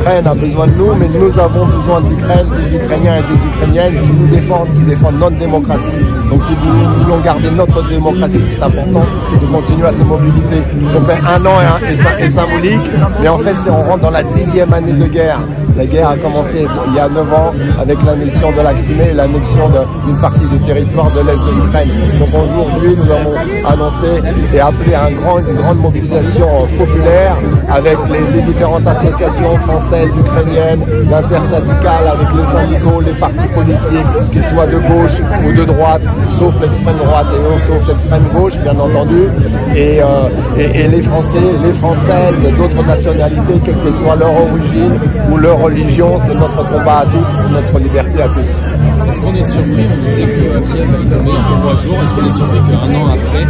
l'Ukraine a besoin de nous, mais nous avons besoin de l'Ukraine, des Ukrainiens et des Ukrainiennes qui nous défendent, qui défendent notre démocratie. Donc si nous voulons garder notre démocratie, c'est important de continuer à se mobiliser. Donc un an est symbolique, mais en fait on rentre dans la 10e année de guerre. La guerre a commencé il y a 9 ans avec l'annexion de la Crimée et l'annexion d'une partie du territoire de l'Est de l'Ukraine. Donc aujourd'hui, nous avons annoncé et appelé à une grande mobilisation populaire avec les différentes associations françaises, ukrainiennes, l'intersyndicale, avec les syndicats, les partis politiques, qu'ils soient de gauche ou de droite, sauf l'extrême droite et non sauf l'extrême gauche, bien entendu, et les Français, les Françaises, d'autres nationalités, quelle que soit leur origine ou leur religion, c'est notre combat à tous, pour notre liberté à tous. Est-ce qu'on est surpris, on disait que Kiev avait tombé il y a 3 jours, est-ce qu'on est surpris qu'un an après,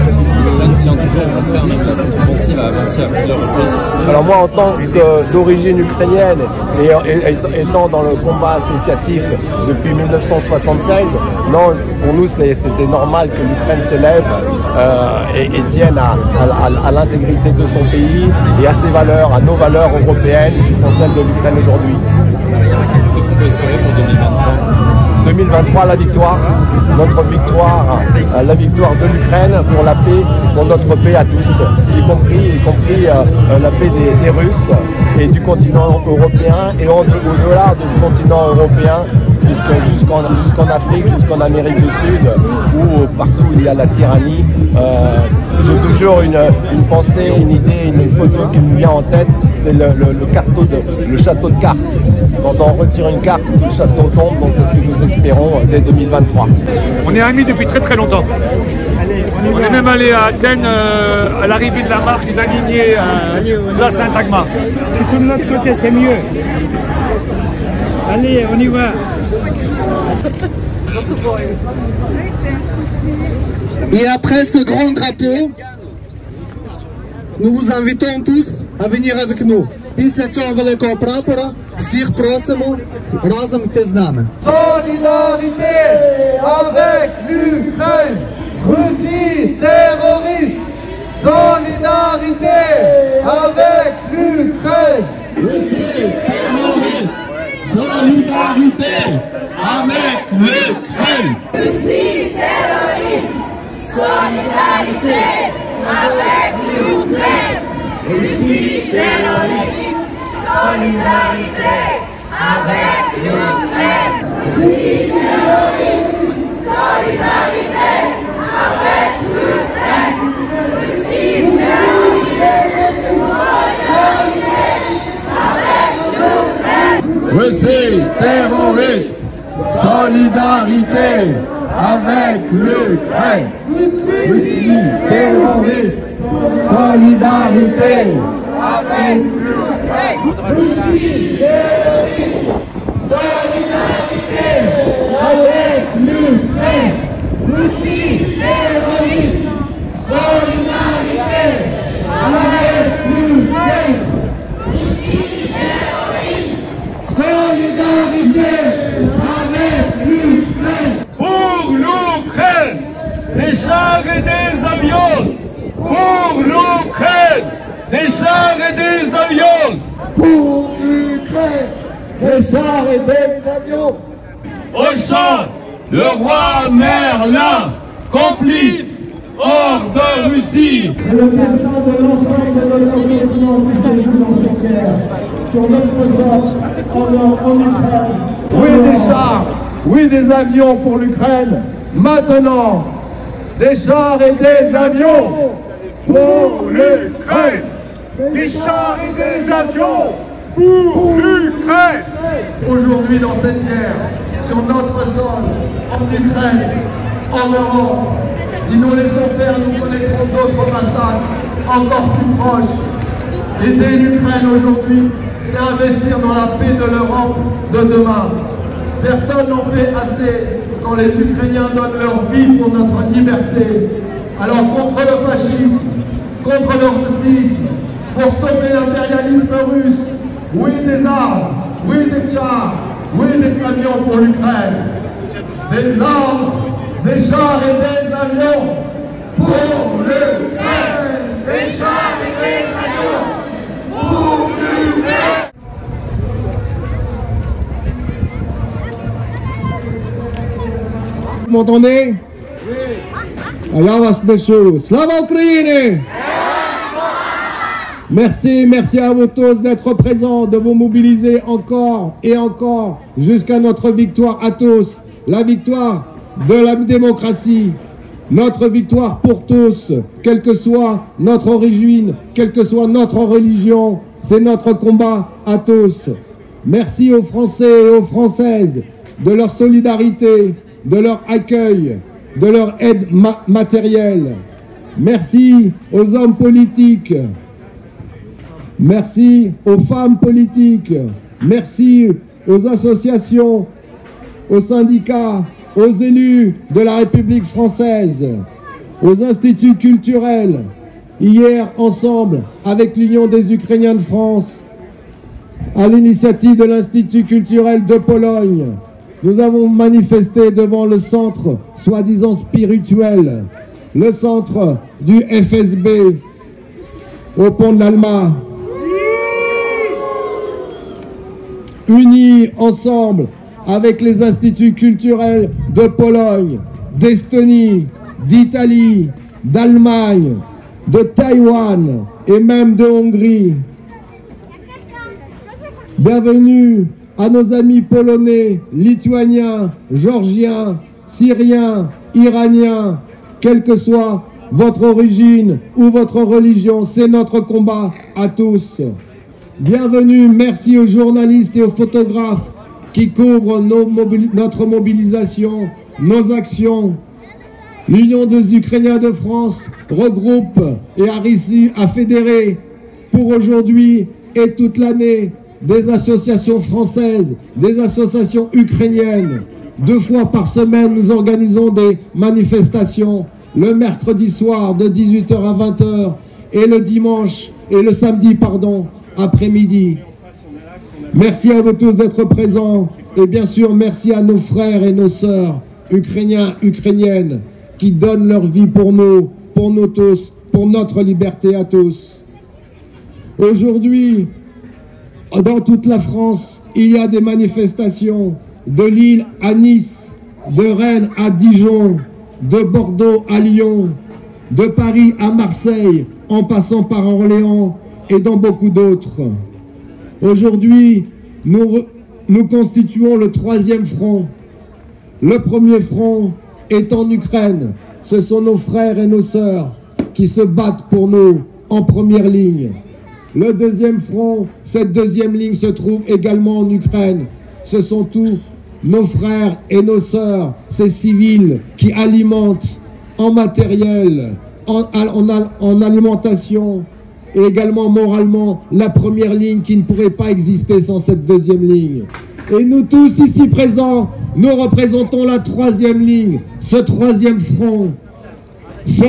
l'Ukraine tient toujours, au contraire, même la contre-offensive a avancé à plusieurs reprises? Alors moi, en tant d'origine ukrainienne et étant dans le combat associatif depuis 1976, non, pour nous c'était normal que l'Ukraine se lève et tienne à l'intégrité de son pays et à ses valeurs, à nos valeurs européennes qui sont celles de l'Ukraine aujourd'hui. Qu'est-ce qu'on peut espérer pour 2023? 2023, la victoire, notre victoire, la victoire de l'Ukraine pour la paix, pour notre paix à tous, y compris la paix des Russes et du continent européen et au-delà du continent européen, jusqu'en Afrique, jusqu'en Amérique du Sud, où partout il y a la tyrannie. J'ai toujours une pensée, une idée, une photo qui me vient en tête, c'est le château de cartes. Quand on retire une carte, le château tombe, donc c'est ce que nous espérons dès 2023. On est amis depuis très longtemps. On est même allé à Athènes à l'arrivée de la marche des alignés de la Saint-Agma. Si tout de notre côté, c'est mieux. Allez, on y va. Et après ce grand drapeau, nous vous invitons tous à venir avec nous. Після цього великого прапора всіх просимо разом йти з нами. Solidarité avec l'Ukraine, Russie terroriste. Solidarité avec l'Ukraine, Russie terroriste. Solidarité avec l'Ukraine. Russie terroriste. Solidarité avec l'Ukraine. Russie terroriste. Solidarité avec l'Ukraine. Russie terroriste. Solidarité avec l'Ukraine. Russie terroriste. Solidarité avec l'Ukraine. Russie terroriste. Solidarité avec l'Ukraine. Russie terroriste. Solidarité avec l'Ukraine. Russie terroriste. Solidarité avec l'Ukraine. Russie terroriste. Solidarité avec l'Ukraine. Pour l'Ukraine, des chars et des avions. Pour l'Ukraine, des chars et des avions. pour l'Ukraine, des chars et des avions. Au chant, le roi Merlin, complice, hors de Russie. C'est le destin de l'ensemble de notre continent qui s'écoule sur terre, sur notre sol, en Ukraine. Oui, des chars, oui, des avions pour l'Ukraine. Maintenant, des chars et des avions pour l'Ukraine. Des chars et des avions pour l'Ukraine. Aujourd'hui, dans cette guerre, sur notre sol, en Ukraine, en Europe, si nous laissons faire, nous connaîtrons d'autres massacres encore plus proches. Aider l'Ukraine aujourd'hui, c'est investir dans la paix de l'Europe de demain. Personne n'en fait assez quand les Ukrainiens donnent leur vie pour notre liberté. Alors contre le fascisme, contre le racisme, pour stopper l'impérialisme russe, oui des armes, oui des chars, oui des camions pour l'Ukraine. Des armes, des chars et des avions pour l'Ukraine. Des chars et des avions pour l'Ukraine. m'entendez? Oui. Alors, va se déchouer. Slava Ukraini! Merci à vous tous d'être présents, de vous mobiliser encore et encore jusqu'à notre victoire à tous. La victoire de la démocratie, notre victoire pour tous, quelle que soit notre origine, quelle que soit notre religion, c'est notre combat à tous. Merci aux Français et aux Françaises de leur solidarité, de leur accueil, de leur aide matérielle. Merci aux hommes politiques. Merci aux femmes politiques, merci aux associations, aux syndicats, aux élus de la République française, aux instituts culturels. Hier, ensemble, avec l'Union des Ukrainiens de France, à l'initiative de l'Institut culturel de Pologne, nous avons manifesté devant le centre soi-disant spirituel, le centre du FSB, au pont de l'Alma. Unis ensemble avec les instituts culturels de Pologne, d'Estonie, d'Italie, d'Allemagne, de Taïwan et même de Hongrie. Bienvenue à nos amis polonais, lituaniens, géorgiens, syriens, iraniens, quelle que soit votre origine ou votre religion, c'est notre combat à tous. Bienvenue, merci aux journalistes et aux photographes qui couvrent notre mobilisation, nos actions. L'Union des Ukrainiens de France regroupe et a réussi à fédérer pour aujourd'hui et toute l'année des associations françaises, des associations ukrainiennes. 2 fois par semaine, nous organisons des manifestations le mercredi soir de 18h à 20h et le dimanche et le samedi, après-midi. Merci à vous tous d'être présents et bien sûr merci à nos frères et nos sœurs ukrainiens, ukrainiennes qui donnent leur vie pour nous tous, pour notre liberté à tous. Aujourd'hui, dans toute la France, il y a des manifestations de Lille à Nice, de Rennes à Dijon, de Bordeaux à Lyon, de Paris à Marseille, en passant par Orléans et dans beaucoup d'autres. Aujourd'hui, nous constituons le 3e front. Le premier front est en Ukraine. Ce sont nos frères et nos sœurs qui se battent pour nous en première ligne. Le 2e front, cette 2e ligne se trouve également en Ukraine. Ce sont tous nos frères et nos sœurs, ces civils qui alimentent en matériel, en alimentation et également moralement la première ligne qui ne pourrait pas exister sans cette 2e ligne. Et nous tous ici présents, nous représentons la 3e ligne, ce 3e front. Ce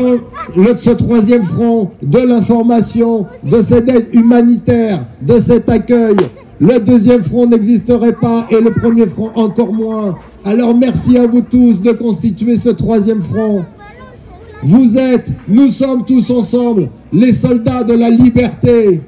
3e front de l'information, de cette aide humanitaire, de cet accueil. Le 2e front n'existerait pas et le 1er front encore moins. Alors merci à vous tous de constituer ce 3e front. Nous sommes tous ensemble les soldats de la liberté.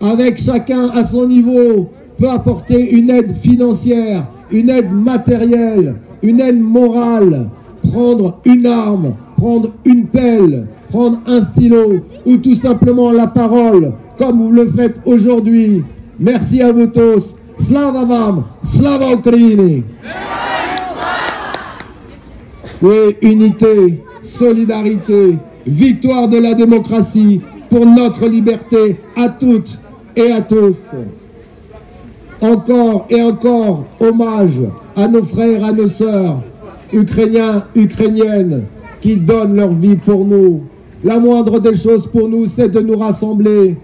Avec chacun à son niveau peut apporter une aide financière, une aide matérielle, une aide morale, prendre une arme, prendre une pelle, prendre un stylo ou tout simplement la parole, comme vous le faites aujourd'hui. Merci à vous tous. Slava vam, slava Ukraini. Oui, unité, solidarité, victoire de la démocratie pour notre liberté à toutes et à tous. Encore et encore, hommage à nos frères, à nos sœurs, ukrainiens, ukrainiennes, qui donnent leur vie pour nous. La moindre des choses pour nous, c'est de nous rassembler,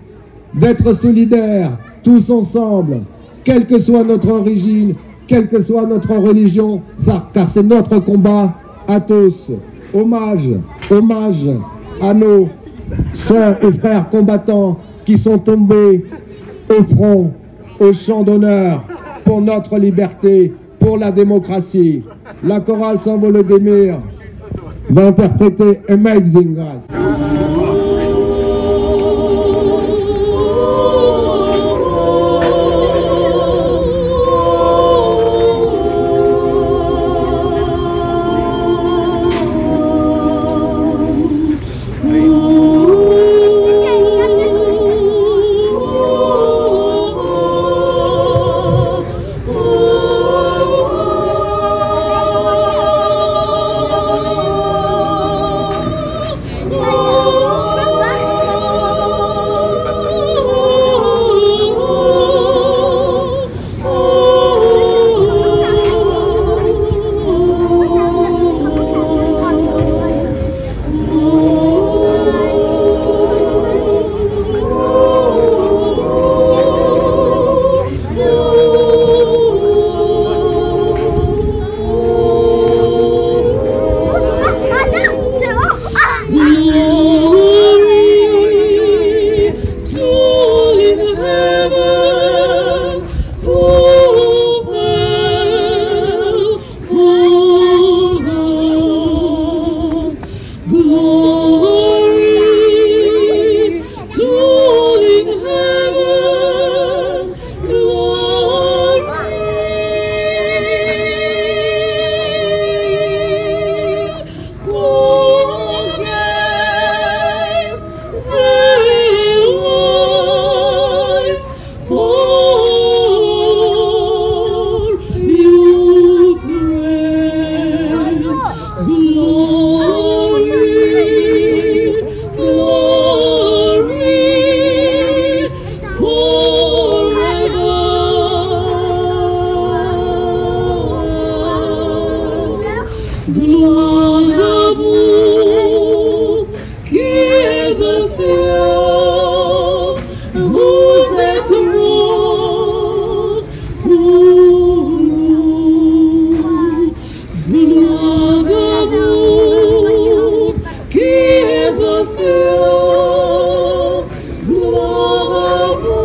d'être solidaires, tous ensemble, quelle que soit notre origine, quelle que soit notre religion, car c'est notre combat à tous. Hommage à nos sœurs et frères combattants qui sont tombés au front, au champ d'honneur, pour notre liberté, pour la démocratie. La chorale Saint-Volodymyr va interpréter Amazing Grace. les océans, vous êtes morts pour nous. Gloire à vous qui êtes océans, gloire à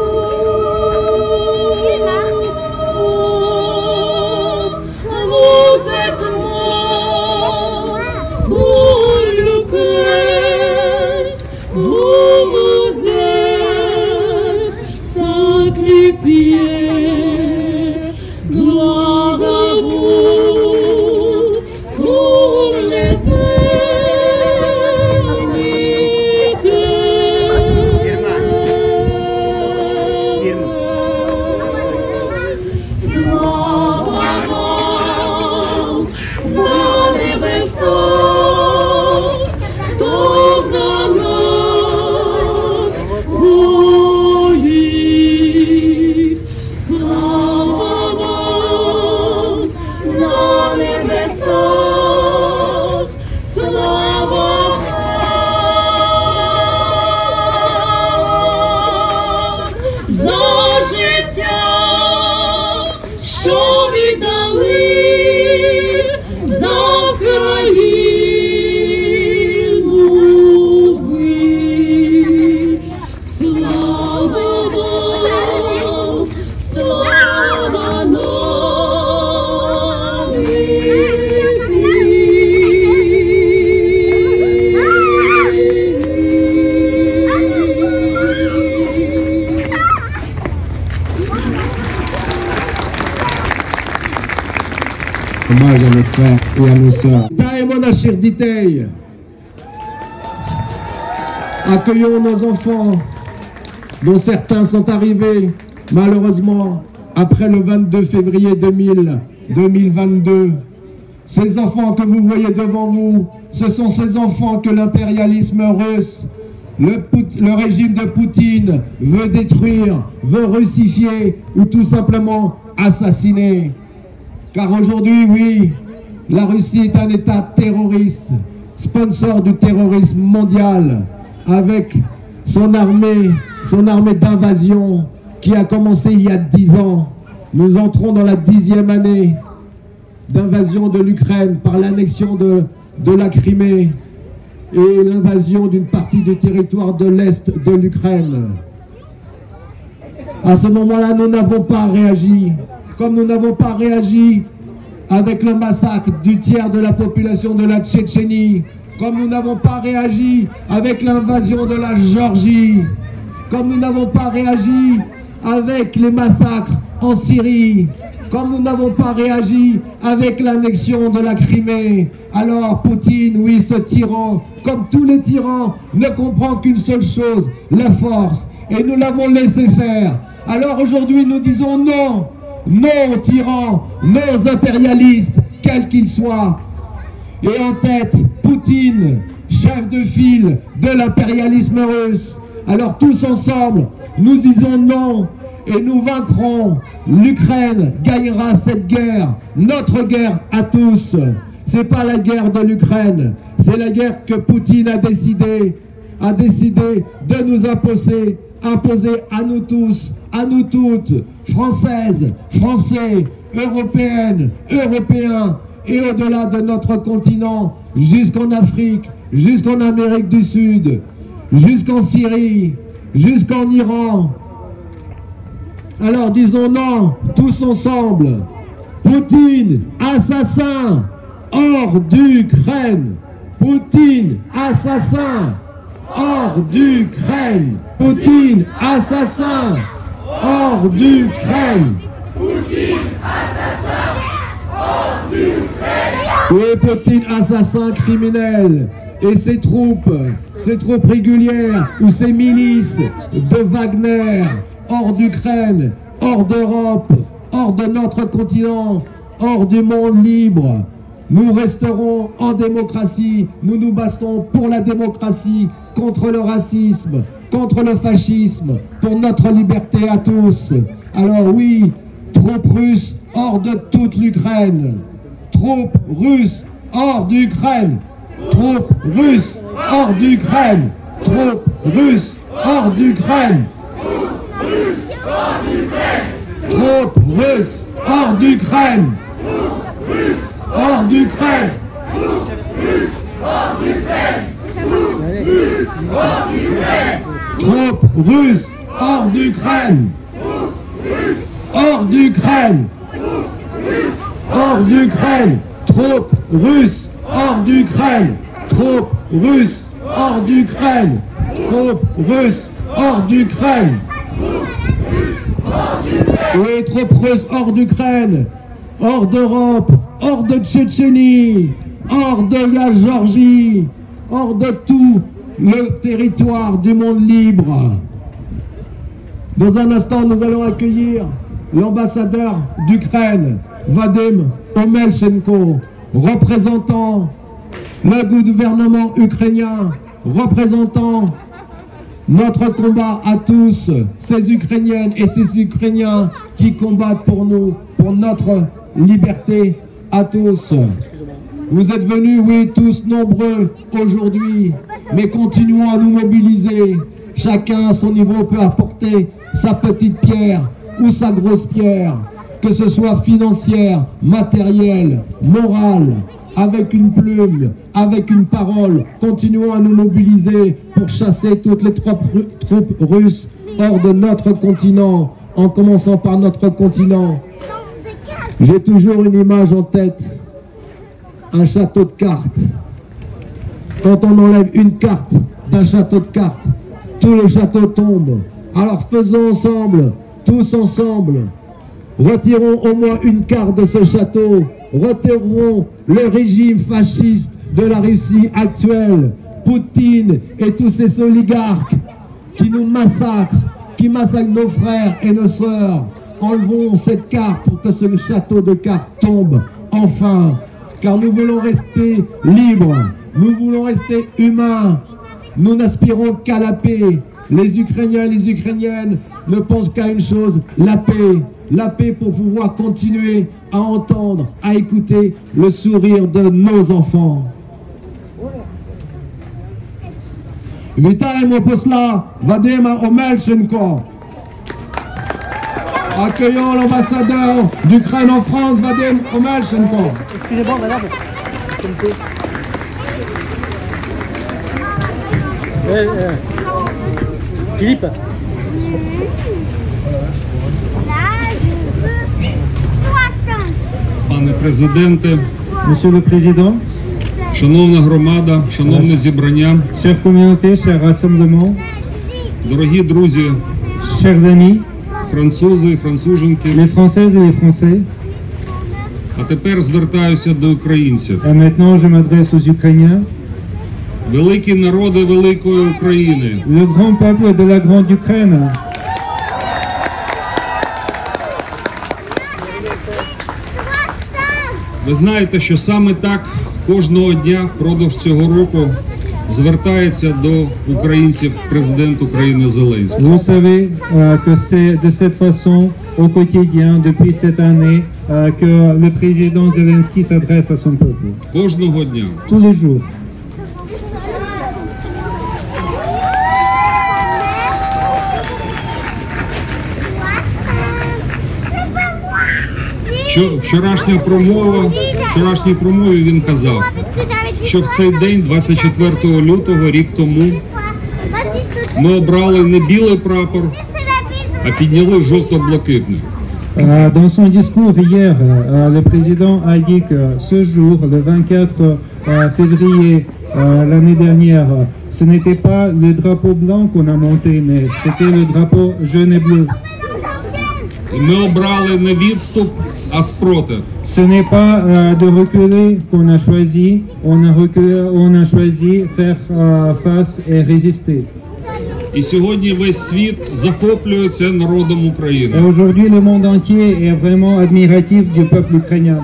vous êtes morts pour l'Ukraine, vous êtes sacrifiés, gloire à vous pour l'éternité. Слава на небесах, хто за нас воїть. Слава на небесах, слава за життя, що віддали за Україну ви. Слава вам, слава на Hommage à nos frères et à nos sœurs. Accueillons nos enfants, dont certains sont arrivés, malheureusement, après le 22 février 2022. Ces enfants que vous voyez devant vous, ce sont ces enfants que l'impérialisme russe, le régime de Poutine veut détruire, veut russifier ou tout simplement assassiner. Car aujourd'hui, oui, la Russie est un État terroriste, sponsor du terrorisme mondial, avec son armée d'invasion qui a commencé il y a 10 ans. Nous entrons dans la 10e année d'invasion de l'Ukraine par l'annexion de la Crimée et l'invasion d'une partie du territoire de l'Est de l'Ukraine. À ce moment-là, nous n'avons pas réagi. Comme nous n'avons pas réagi avec le massacre du tiers de la population de la Tchétchénie, comme nous n'avons pas réagi avec l'invasion de la Géorgie, comme nous n'avons pas réagi avec les massacres en Syrie, comme nous n'avons pas réagi avec l'annexion de la Crimée, alors Poutine, oui, ce tyran, comme tous les tyrans, ne comprend qu'une seule chose, la force, et nous l'avons laissé faire. Alors aujourd'hui, nous disons non, non aux tyrans, non aux impérialistes, quels qu'ils soient. Et en tête, Poutine, chef de file de l'impérialisme russe. Alors tous ensemble, nous disons non et nous vaincrons. L'Ukraine gagnera cette guerre, notre guerre à tous. C'est pas la guerre de l'Ukraine, c'est la guerre que Poutine a décidé de nous imposer à nous tous, à nous toutes, Françaises, Français, Européennes, Européens, et au-delà de notre continent, jusqu'en Afrique, jusqu'en Amérique du Sud, jusqu'en Syrie, jusqu'en Iran. Alors disons non, tous ensemble. Poutine, assassin, hors d'Ukraine. Poutine, assassin, hors d'Ukraine. Poutine, assassin, hors d'Ukraine. Poutine, assassin, hors d'Ukraine. Oui, Poutine, assassin criminel. Et ses troupes régulières ou ses milices de Wagner, hors d'Ukraine, hors d'Europe, hors de notre continent, hors du monde libre. Nous resterons en démocratie, nous nous battons pour la démocratie, contre le racisme, contre le fascisme, pour notre liberté à tous. Alors oui, troupes russes hors de toute l'Ukraine, troupes russes hors d'Ukraine, troupes russes hors d'Ukraine, Troupes russes hors d'Ukraine. Troupes russes hors d'Ukraine. Hors d'Ukraine. Troupes russes hors d'Ukraine. Hors d'Ukraine. Hors d'Ukraine. Troupes russes hors d'Ukraine. Troupes russes hors d'Ukraine. Troupes russes hors d'Ukraine. Oui, troupes russes hors d'Ukraine. Hors d'Europe. Hors de Tchétchénie. Hors de la Géorgie. Hors de tout le territoire du monde libre. Dans un instant, nous allons accueillir l'ambassadeur d'Ukraine, Vadim Omelchenko, représentant le gouvernement ukrainien, représentant notre combat à tous, ces Ukrainiennes et ces Ukrainiens qui combattent pour nous, pour notre liberté à tous. Vous êtes venus, oui, tous nombreux aujourd'hui, mais continuons à nous mobiliser. Chacun à son niveau peut apporter sa petite pierre ou sa grosse pierre, que ce soit financière, matérielle, morale, avec une plume, avec une parole. Continuons à nous mobiliser pour chasser toutes les troupes russes hors de notre continent, en commençant par notre continent. J'ai toujours une image en tête, un château de cartes. Quand on enlève une carte d'un château de cartes, tout le château tombe. Alors faisons ensemble, tous ensemble, retirons au moins une carte de ce château, retirons le régime fasciste de la Russie actuelle, Poutine et tous ces oligarques qui nous massacrent, qui massacrent nos frères et nos sœurs. Enlevons cette carte pour que ce château de cartes tombe, enfin, car nous voulons rester libres, nous voulons rester humains, nous n'aspirons qu'à la paix. Les Ukrainiens et les Ukrainiennes ne pensent qu'à une chose, la paix. La paix pour pouvoir continuer à entendre, à écouter le sourire de nos enfants. Вітаємо посла Вадима Омельченко. Accueillons l'ambassadeur d'Ukraine en France, Vadim Omelchenko. Excusez-moi, madame. Philippe. Là, je veux 60. Пане президенте, Monsieur le Président, шановна громада, шановне зібрання, chère communauté, cher rassemblement, дорогі друзі, chers amis, французи, француженки, les Françaises et les Français, а тепер звертаюся до українців. et maintenant je m'adresse aux Ukrainiens, Великі народи великої України, le grand peuple de la grande Ukraine. ви знаєте, що саме так кожного дня впродовж цього року звертається до українців президент України Зеленський. Vous savez que c'est de cette façon au quotidien depuis cette année que le président Zelensky s'adresse à son peuple. Кожного дня. Tous les jours. Вчорашній промові він казав, що в цей день, 24 лютого, рік тому, ми обрали не білий прапор, а підняли жовто-блакитний. Dans son discours hier, le président a dit que ce jour, le 24 février l'année dernière, ce n'était pas le drapeau blanc qu'on a monté, mais c'était le drapeau jaune et bleu. І ми обрали не відступ, а спротив. Ce n'est pas de reculer qu'on a choisi, on a choisi faire face et résister. І сьогодні весь світ захоплюється народом України. Et aujourd'hui, le monde entier est vraiment admiratif du peuple ukrainien.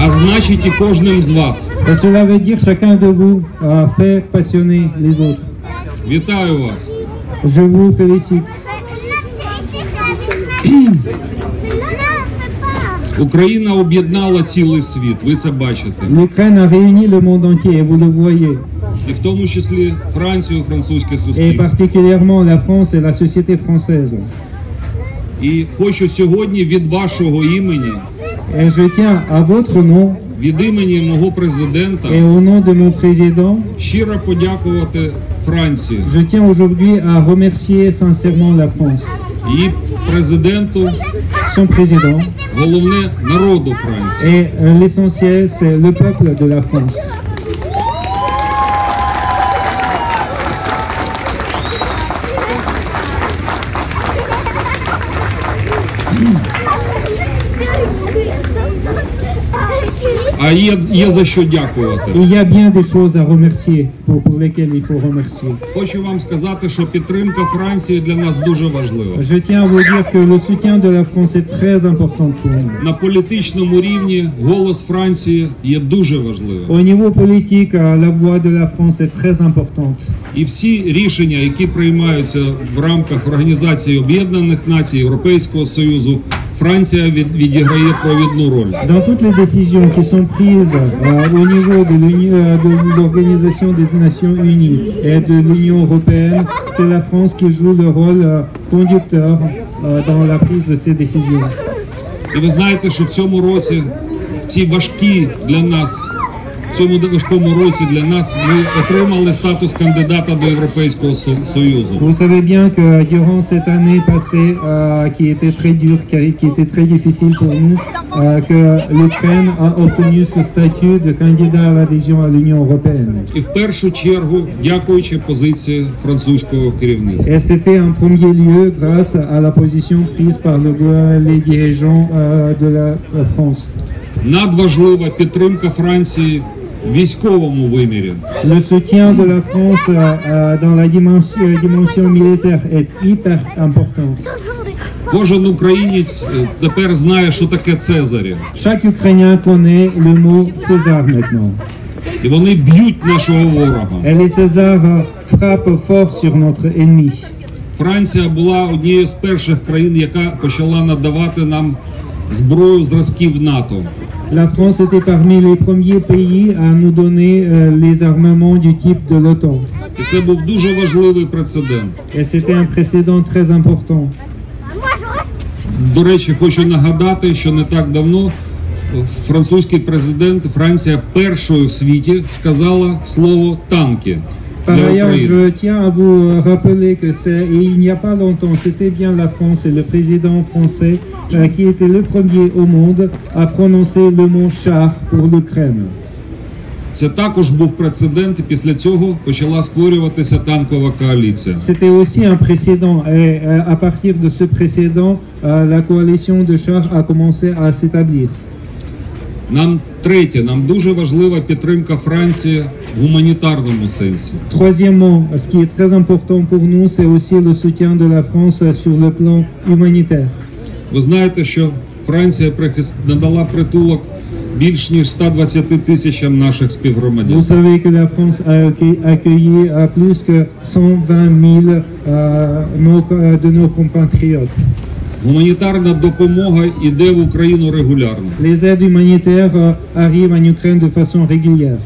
А значить і кожним з вас. Et cela veut dire chacun de vous fait passionner les autres. Вітаю вас. Je vous félicite. Україна об'єднала цілий світ, ви це бачите. L'Ukraine a réuni le monde entier, et vous le voyez. І в тому числі Францію, французьке Et суспільство. particulièrement la France et la société française. І хочу сьогодні від вашого імені, Et je tiens à votre nom від імені мого президента, et au nom de mon président, щиро подякувати Франції, je tiens aujourd'hui à remercier sincèrement la France, її президенту, son président, головне народу Франції. et l'essentiel c'est le peuple de la France. А є за що дякувати. Il y a bien des choses à remercier, pour lesquelles il faut remercier. Хочу вам сказати, що підтримка Франції для нас дуже важлива. Je tiens à vous dire que le soutien de la France est très important pour nous. На політичному рівні голос Франції є дуже важливим. Au niveau politique, la voix de la France est très importante. І всі рішення, які приймаються в рамках Організації Об'єднаних Націй, Європейського Союзу, Франція відіграє провідну роль. Dans toutes les décisions qui sont prises au niveau de l'Organisation des Nations Unies et de l'Union Européenne, c'est la France qui joue le rôle conducteur dans la prise de ces décisions. І ви знаєте, що в цьому році, в цій важкій для нас, в цьому важкому році для нас ми отримали статус кандидата до Європейського Союзу. Vous savez bien que durant cette année passée qui était très dure, qui était très difficile pour nous, que l'Ukraine a obtenu ce statut de candidat à l'adhésion à l'Union européenne. І в першу чергу, дякуючи позиції французького керівництва. Et c'était en premier lieu grâce à la position prise par les dirigeants de la France. Надважлива підтримка Франції в військовому вимірі. Le soutien de la France dans la dimension militaire est hyper important. Кожен українець тепер знає, що таке Цезарі. Chaque Ukrainien connaît le mot César maintenant. І вони б'ють нашого ворога. Et les Césars frappent fort sur notre ennemi. Франція була однією з перших країн, яка почала надавати нам зброю зразків НАТО. La France était parmi les premiers pays à nous donner les armements du type de l'OTAN. І це був дуже важливий прецедент. Et c'était un précédent très important. До речі, хочу нагадати, що не так давно французький президент, Франція першою в світі сказала слово «танки». Par ailleurs, je tiens à vous rappeler que il n'y a pas longtemps, c'était bien la France et le président français qui était le premier au monde à prononcer le mot char pour l'Ukraine. Це також був прецедент, і після цього почала створюватися танкова коаліція. C'était aussi un précédent, et à partir de ce précédent, la coalition de chars a commencé à s'établir. Нам дуже важлива підтримка Франції в гуманітарному сенсі. Troisièmement, ce qui est très important pour nous, c'est aussi le soutien de la France sur le plan humanitaire. Ви знаєте, що Франція надала притулок більш ніж 120 тисячам наших співгромадян. Vous savez que la France a accueilli plus que 120 000 de nos compatriotes. Гуманітарна допомога йде в Україну регулярно. Les aides humanitaires arrivent en Ukraine de façon régulière.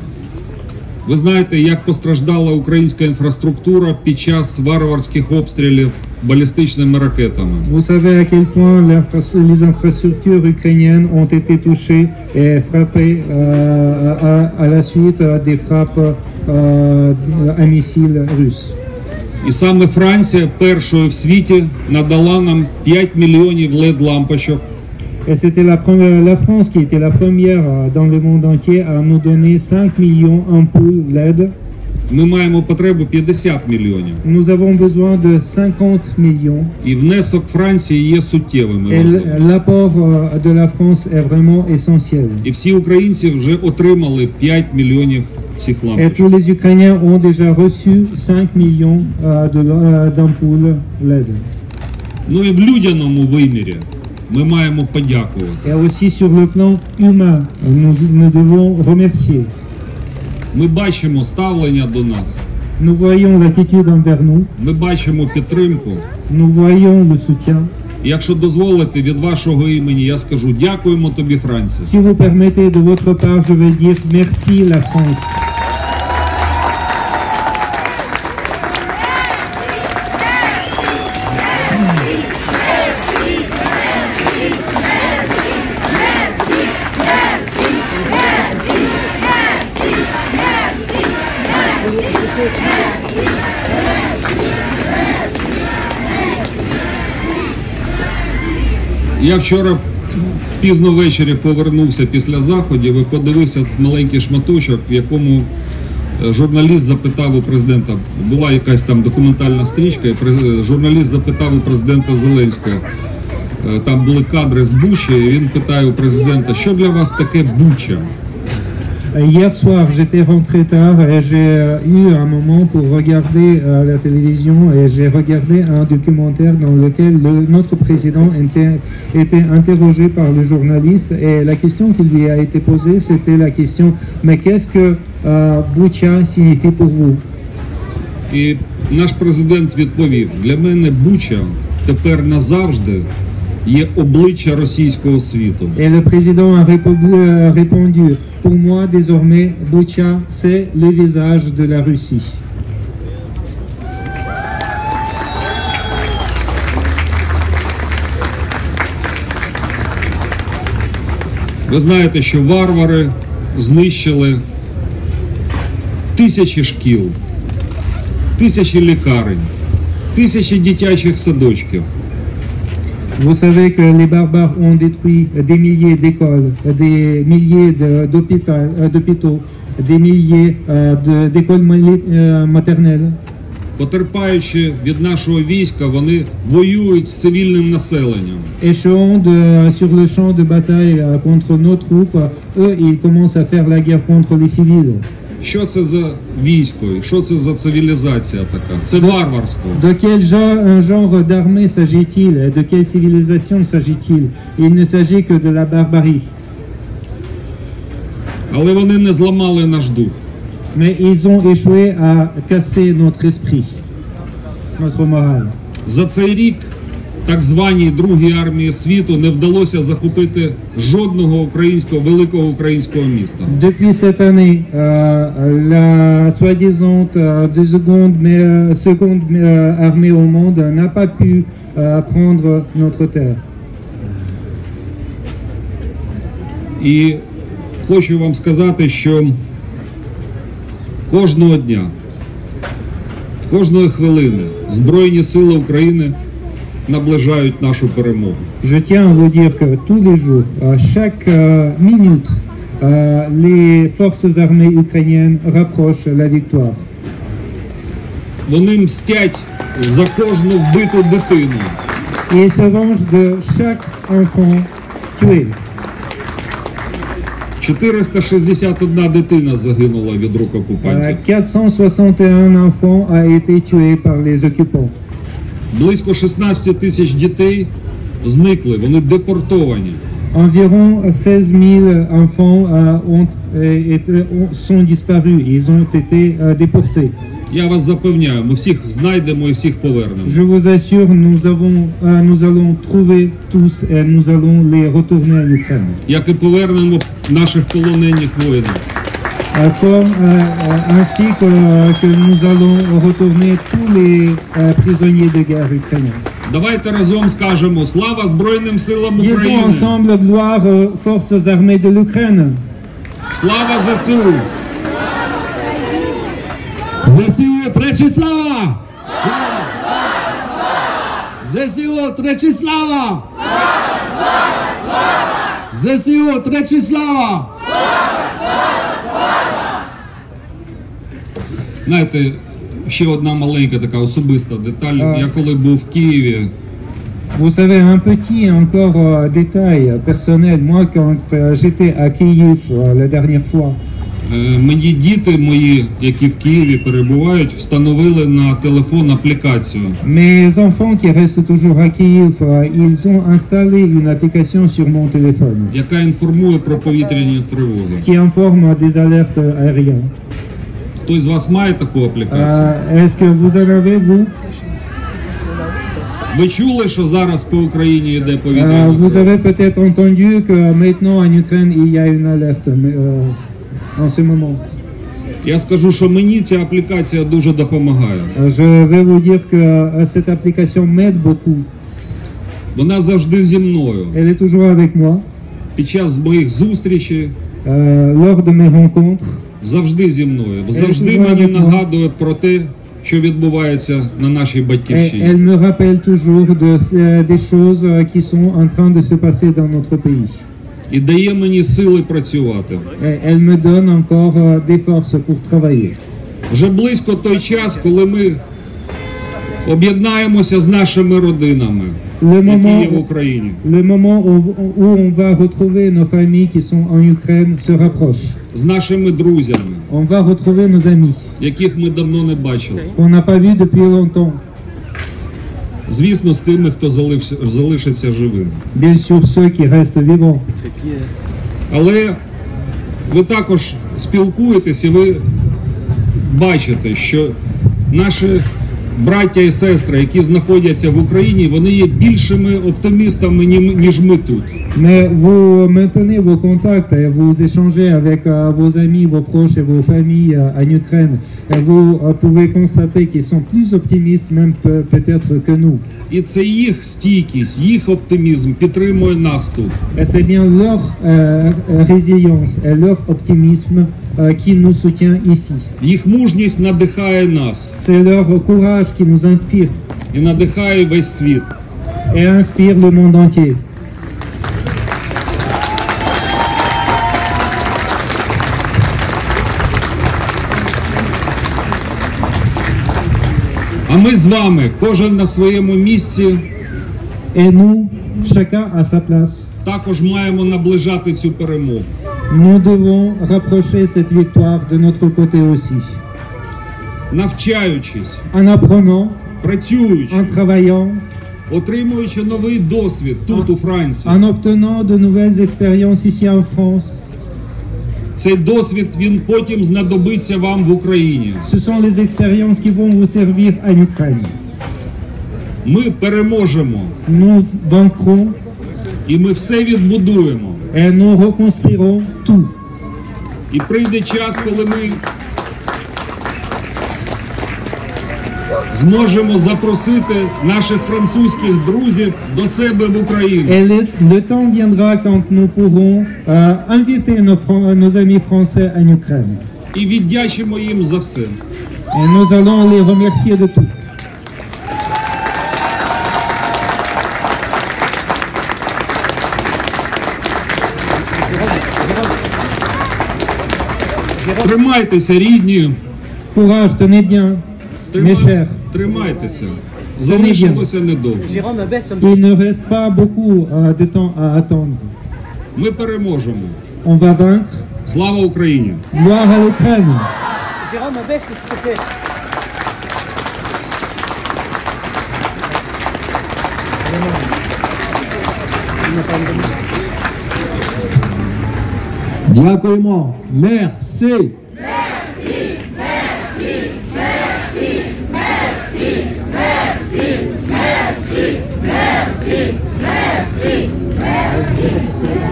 Ви знаєте, як постраждала українська інфраструктура під час варварських обстрілів балістичними ракетами. Vous savez à quel point les infrastructures ukrainiennes ont été touchées et frappées à la suite des frappes à missiles russes. І саме Франція першою в світі надала нам 5 мільйонів LED-лампочок. Et c'était la France qui était la première dans le monde entier à nous donner 5 millions d'ampoules LED. Ми маємо потребу 50 мільйонів. Nous avons besoin de 50 millions. І внесок Франції є суттєвим. Et l'apport de la France est vraiment essentiel. І всі українці вже отримали 5 мільйонів цих Et лампочок. tous les Ukrainiens ont déjà reçu 5 millions d'ampoules LED. Ну і в людяному вимірі ми маємо подякувати. Et aussi sur le plan humain, nous devons remercier. Ми бачимо ставлення до нас. Nous voyons l'attitude envers nous. Ми бачимо підтримку. Nous voyons le soutien. І Якщо дозволите, від вашого імені я скажу дякуємо тобі, Франція. Si vous permettez, de votre part, je vais dire merci la France. Я вчора пізно ввечері повернувся після заходів і подивився маленький шматочок, в якому журналіст запитав у президента, була якась там документальна стрічка, і журналіст запитав у президента Зеленського, там були кадри з Бучі, і він питає у президента, що для вас таке Буча? Hier soir, j'étais rentré tard et j'ai eu un moment pour regarder la télévision et j'ai regardé un documentaire dans lequel notre président était interrogé par le journaliste et la question qui lui a été posée, c'était la question « Mais qu'est-ce que Boucha signifie pour vous ?» І наш президент відповів, для мене Буча тепер назавжди є обличчя російського світу. Et le président a répondu, pour moi désormais, Boucha, c'est le visage de la Russie. Ви знаєте, що варвари знищили тисячі шкіл, тисячі лікарень, тисячі дитячих садочків. Vous savez que les barbares ont détruit des milliers d'écoles, des milliers d'hôpitaux, des milliers d'écoles maternelles. Потерпаючи від нашого війська, вони воюють з цивільним населенням. Échouant sur le champ de bataille contre nos troupes, eux, ils commencent à faire la guerre contre les civils. Що це за військо? Що це за цивілізація така? Це варварство. De quel genre d'armée s'agit-il? De quelle civilisation s'agit-il? Il ne s'agit que de la barbarie. Але вони не зламали наш дух. Mais ils ont échoué à casser notre esprit, notre morale. За цей рік так званій Другій армії світу не вдалося захопити жодного великого українського міста. Depuis cette année, la soi-disant seconde armée au monde n'a pas pu prendre notre terre. І хочу вам сказати, що кожного дня, кожної хвилини Збройні сили України наближають нашу перемогу. Je tiens à vous dire que tous les jours, chaque minute, les forces armées ukrainiennes rapprochent la victoire. Вони мстять за кожну вбиту дитину. Ils se vengent de chaque enfant tué. 461 дитина загинула від рук окупантів. 461 enfants a été tué par les occupants. Близько 16 тисяч дітей зникли, вони депортовані. Environ 16 000 enfants sont disparus, ils ont été déportés. Я вас запевняю, ми всіх знайдемо і всіх повернемо. Je vous assure, nous allons trouver tous et nous allons les retourner en Ukraine. Як і повернемо наших полонених воїнів. Ainsi que nous allons retourner tous les prisonniers de guerre ukrainiens. Давайте разом скажемо слава Збройним силам України. Disons ensemble gloire aux forces armées de l'Ukraine. Слава ЗСУ! ЗСУ тричі слава! ЗСУ тричі слава! ЗСУ тричі слава! Знаєте, ще одна маленька така особиста деталь. Я коли був в Києві. Vous savez, un petit encore détail personnel. Moi, quand j'étais à Kiev la dernière fois, мені діти мої, які в Києві перебувають, встановили на телефон аплікацію. Mes enfants qui restent toujours à Kiev, ils ont installé une application sur mon téléphone. Яка інформує про повітряні тривоги. Qui informe des alertes aériennes. Хтось з вас має таку аплікацію? Est-ce que vous en avez, vous? Ви чули, що зараз по Україні йде повітряна Vous тривога? avez peut-être entendu que maintenant en Ukraine il y a une alerte en ce moment. Я скажу, що мені ця аплікація дуже допомагає. Je vais vous dire que cette application m'aide beaucoup. Вона завжди зі мною. Elle est toujours avec moi. Під час моїх зустрічей Lors de mes rencontres. Завжди зі мною. Завжди мені нагадує про те, що відбувається на нашій батьківщині. Elle me rappelle toujours des choses qui sont en train de se passer dans notre pays. І дає мені сили працювати. Elle me donne encore des forces pour travailler. Вже близько той час, коли ми об'єднаємося з нашими родинами, які є в Україні. Le moment où on va retrouver nos familles qui sont en Ukraine se rapproche. З нашими друзями, On va retrouver nos amis яких ми давно не бачили. qu'on n'a pas vus depuis longtemps. Звісно, з тими, хто залишиться живим. Bien sûr ceux qui restent vivants. Але ви також спілкуєтесь і ви бачите, що наші браття і сестри, які знаходяться в Україні, вони є більшими оптимістами, ніж ми тут. Mais vous maintenez vos contacts et vous échangez avec vos amis, vos proches et vos familles en Ukraine. Et vous pouvez constater qu'ils sont plus optimistes même peut-être que nous. І це їх стійкість, їх оптимізм підтримує нас тут. Et c'est bien leur résilience et leur optimisme qui nous soutient ici. Їх мужність надихає нас. C'est leur courage qui nous inspire. І надихає весь світ. Et inspire le monde entier. А ми з вами, кожен на своєму місці, Et nous, chacun à sa place, також маємо наближати цю перемогу. nous devons rapprocher cette victoire de notre côté aussi. Навчаючись, En apprenant, працюючи, en travaillant, отримуючи новий досвід тут, у Франції. en obtenant de nouvelles expériences ici en France. Цей досвід, він потім знадобиться вам в Україні. Ce sont les expériences qui vont vous servir en Ukraine. Ми переможемо. Nous vaincrons І ми все відбудуємо. et nous reconstruirons tout. І прийде час, коли ми зможемо запросити наших французьких друзів до себе в Україну. Et le temps viendra quand nous pourrons inviter nos amis français en Ukraine. І віддячимо їм за все. Et nous allons les remercier de tout. Тримайтеся, рідні. Courage, tenez bien, mes chers. Тримайтеся. Залишилося недовго. Il ne reste pas beaucoup de temps à attendre. Ми переможемо. On va vaincre. Слава Україні! Gloire à l'Ukraine. Jérôme, baisse s'il te plaît. Дякуємо. Merci.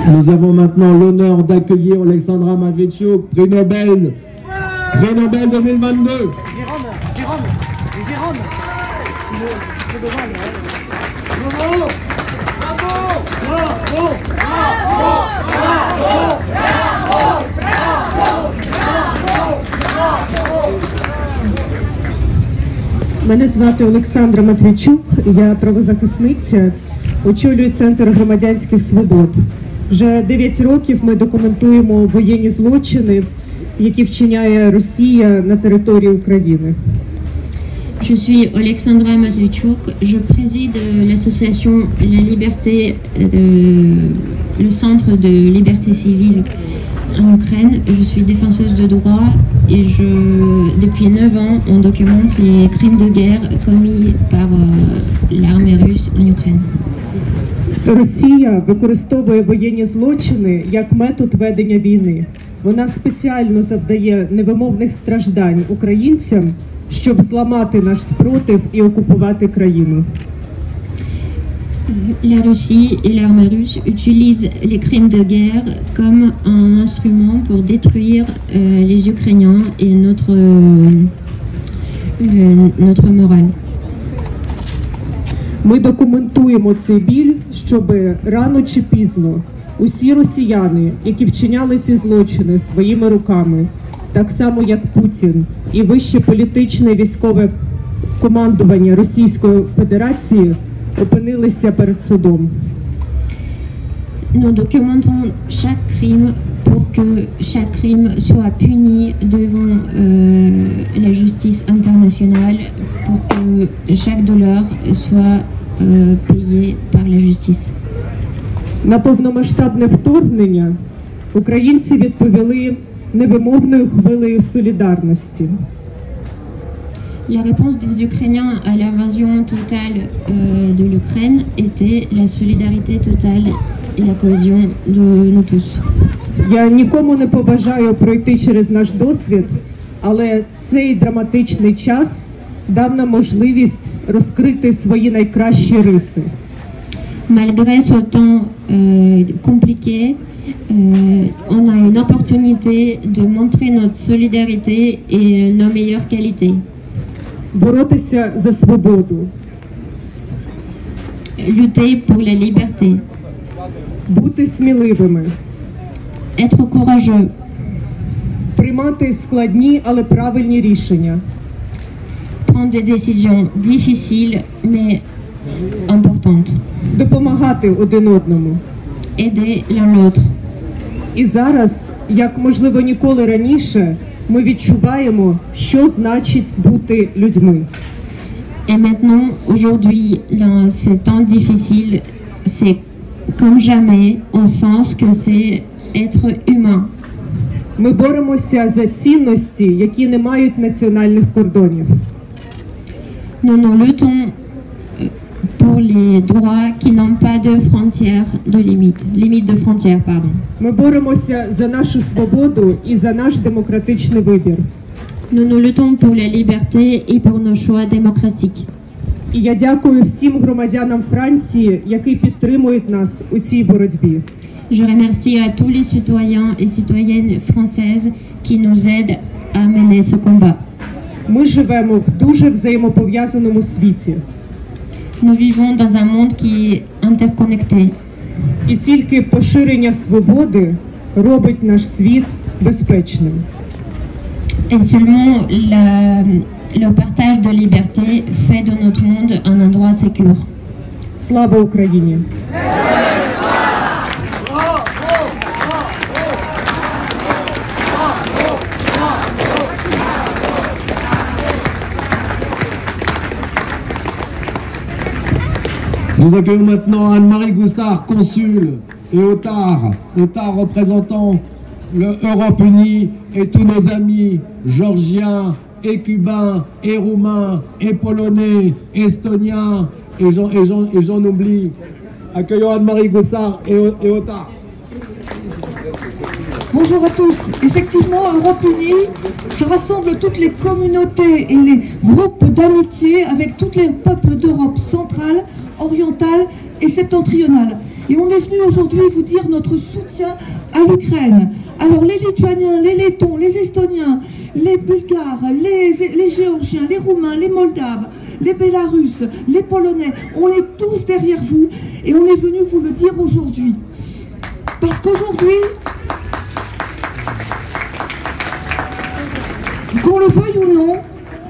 Nous avons maintenant l'honneur d'accueillir Alexandra Matviichuk, prix Nobel 2022. Jérôme. C'est devant, Bravo! Bravo! Мене звати Олександра Матвійчук, я правозахисниця, очолюю Центр громадянських свобод. Вже 9 років ми документуємо воєнні злочини, які вчиняє Росія на території України. Je suis Alexandra Matviichuk, je préside l'association La Liberté, le centre de liberté civile en Ukraine. Je suis défenseuse de droit et depuis 9 ans, on documente les crimes de guerre commis par l'armée russe en Ukraine. Росія використовує воєнні злочини як метод ведення війни. Вона спеціально завдає невимовних страждань українцям, щоб зламати наш спротив і окупувати країну. La Russie et l'armée russe utilisent les crimes de guerre comme un instrument pour détruire les Ukrainiens et notre morale. Ми документуємо цей біль, щоб рано чи пізно усі росіяни, які вчиняли ці злочини своїми руками, так само як Путін і вище політичне військове командування Російської Федерації, опинилися перед судом. Nous documentons chaque crime pour que chaque crime soit puni devant la justice internationale, pour que chaque douleur soit payé par la justice. На повномасштабне вторгнення українці відповіли невимовною хвилею солідарності. La réponse des Ukrainiens à l'invasion totale de l'Ukraine était la solidarité totale et la cohésion de nous tous. Я нікому не побажаю пройти через наш досвід, але цей драматичний час дав нам можливість розкрити свої найкращі риси. Malgré ce temps compliqué, on a une opportunité de montrer notre solidarité et nos meilleures qualités. Боротися за свободу. Lutter pour la liberté. Бути сміливими. Être courageux. Приймати складні, але правильні рішення. Prendre des décisions difficiles, mais importantes. Допомагати один одному. Aider l'un l'autre. І зараз, як можливо ніколи раніше, ми відчуваємо, що значить бути людьми. Et maintenant, aujourd'hui, dans ces temps difficiles, c'est comme jamais, on sent que c'est être humain. Ми боремося за цінності, які не мають національних кордонів. Nous nous luttons pour les droits qui n'ont pas de frontières, de limites de frontières, pardon. Ми боремося за нашу свободу і за наш демократичний вибір. Nous nous luttons pour la liberté et pour nos choix démocratiques. І я дякую всім громадянам Франції, які підтримують нас у цій боротьбі. Je remercie à tous les citoyens et citoyennes françaises qui nous aident à mener ce combat. Ми живемо в дуже взаємопов'язаному світі. Nous vivons dans un monde qui est interconnecté. І тільки поширення свободи робить наш світ безпечним. Et seulement le partage de liberté fait de notre monde un endroit sécure. Слава Україні! Nous accueillons maintenant Anne-Marie Goussard, consul, et Otard représentant l'Europe unie et tous nos amis georgiens et cubains et roumains et polonais, estoniens et j'en oublie. Accueillons Anne-Marie Goussard et Otard. Bonjour à tous. Effectivement, Europe Unie, ça rassemble toutes les communautés et les groupes d'amitié avec tous les peuples d'Europe centrale, orientale et septentrionale. Et on est venu aujourd'hui vous dire notre soutien à l'Ukraine. Alors les Lituaniens, les Lettons, les Estoniens, les Bulgares, les Géorgiens, les Roumains, les Moldaves, les Bélarusses, les Polonais, on est tous derrière vous et on est venu vous le dire aujourd'hui. Parce qu'aujourd'hui, qu'on le veuille ou non,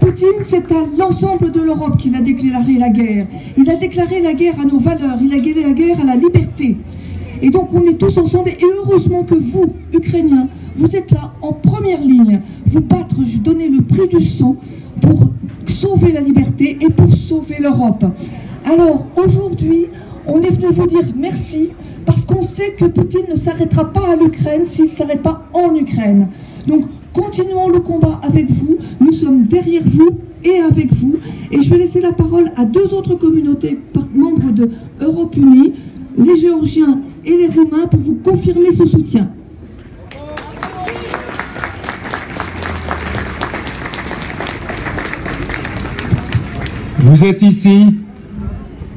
Poutine, c'est à l'ensemble de l'Europe qu'il a déclaré la guerre. Il a déclaré la guerre à nos valeurs, il a déclaré la guerre à la liberté. Et donc on est tous ensemble, et heureusement que vous, Ukrainiens, vous êtes là en première ligne, vous battre, donner le prix du sang pour sauver la liberté et pour sauver l'Europe. Alors aujourd'hui, on est venu vous dire merci, parce qu'on sait que Poutine ne s'arrêtera pas à l'Ukraine s'il ne s'arrête pas en Ukraine. Donc continuons le combat avec vous, nous sommes derrière vous et avec vous. Et je vais laisser la parole à deux autres communautés membres de Europe Unie, les Géorgiens et les Roumains, pour vous confirmer ce soutien. Vous êtes ici,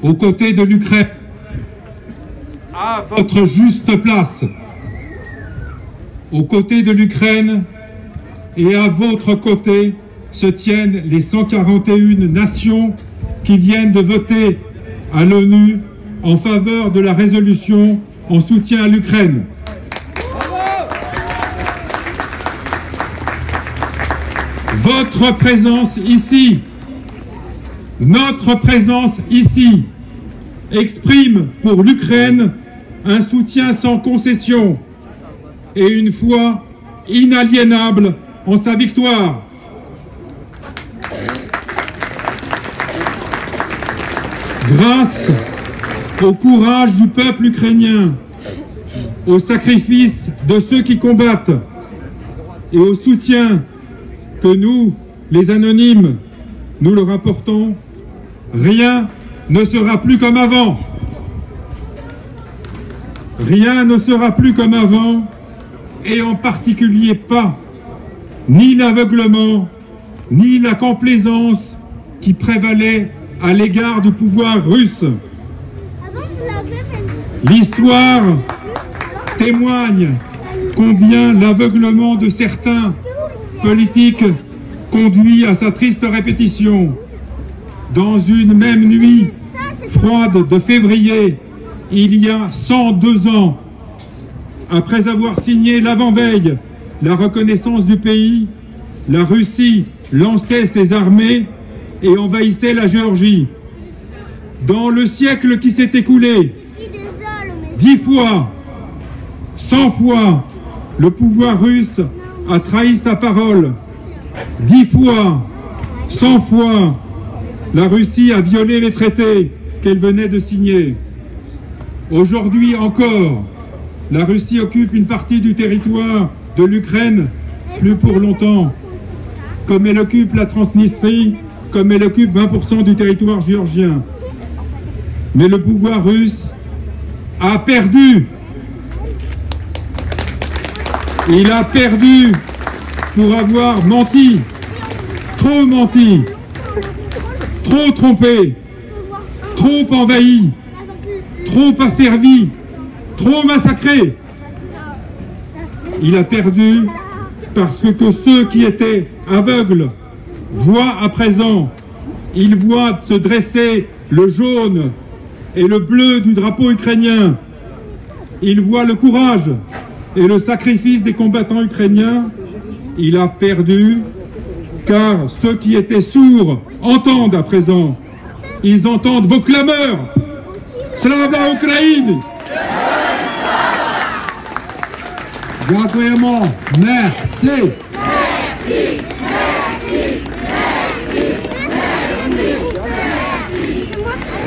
aux côtés de l'Ukraine, à votre juste place, aux côtés de l'Ukraine et à votre côté se tiennent les 141 nations qui viennent de voter à l'ONU en faveur de la résolution en soutien à l'Ukraine. Votre présence ici, notre présence ici, exprime pour l'Ukraine un soutien sans concession et une foi inaliénable en sa victoire. Grâce au courage du peuple ukrainien, au sacrifice de ceux qui combattent et au soutien que nous, les anonymes, nous leur apportons, rien ne sera plus comme avant. Rien ne sera plus comme avant, et en particulier pas ni l'aveuglement, ni la complaisance qui prévalait à l'égard du pouvoir russe. L'histoire témoigne combien l'aveuglement de certains politiques conduit à sa triste répétition. Dans une même nuit froide de février, il y a 102 ans, après avoir signé l'avant-veille la reconnaissance du pays, la Russie lançait ses armées et envahissait la Géorgie. Dans le siècle qui s'est écoulé, 10 fois, 100 fois, le pouvoir russe a trahi sa parole. 10 fois, 100 fois, la Russie a violé les traités qu'elle venait de signer. Aujourd'hui encore, la Russie occupe une partie du territoire de l'Ukraine, plus pour longtemps, comme elle occupe la Transnistrie, comme elle occupe 20% du territoire géorgien. Mais le pouvoir russe a perdu. Il a perdu pour avoir menti, trop trompé, trop envahi, trop asservi, trop massacré. Il a perdu parce que ceux qui étaient aveugles voient à présent, ils voient se dresser le jaune et le bleu du drapeau ukrainien. Ils voient le courage et le sacrifice des combattants ukrainiens. Il a perdu car ceux qui étaient sourds entendent à présent. Ils entendent vos clameurs. Slava Ukraine! Dziękujemy. Merci. Merci.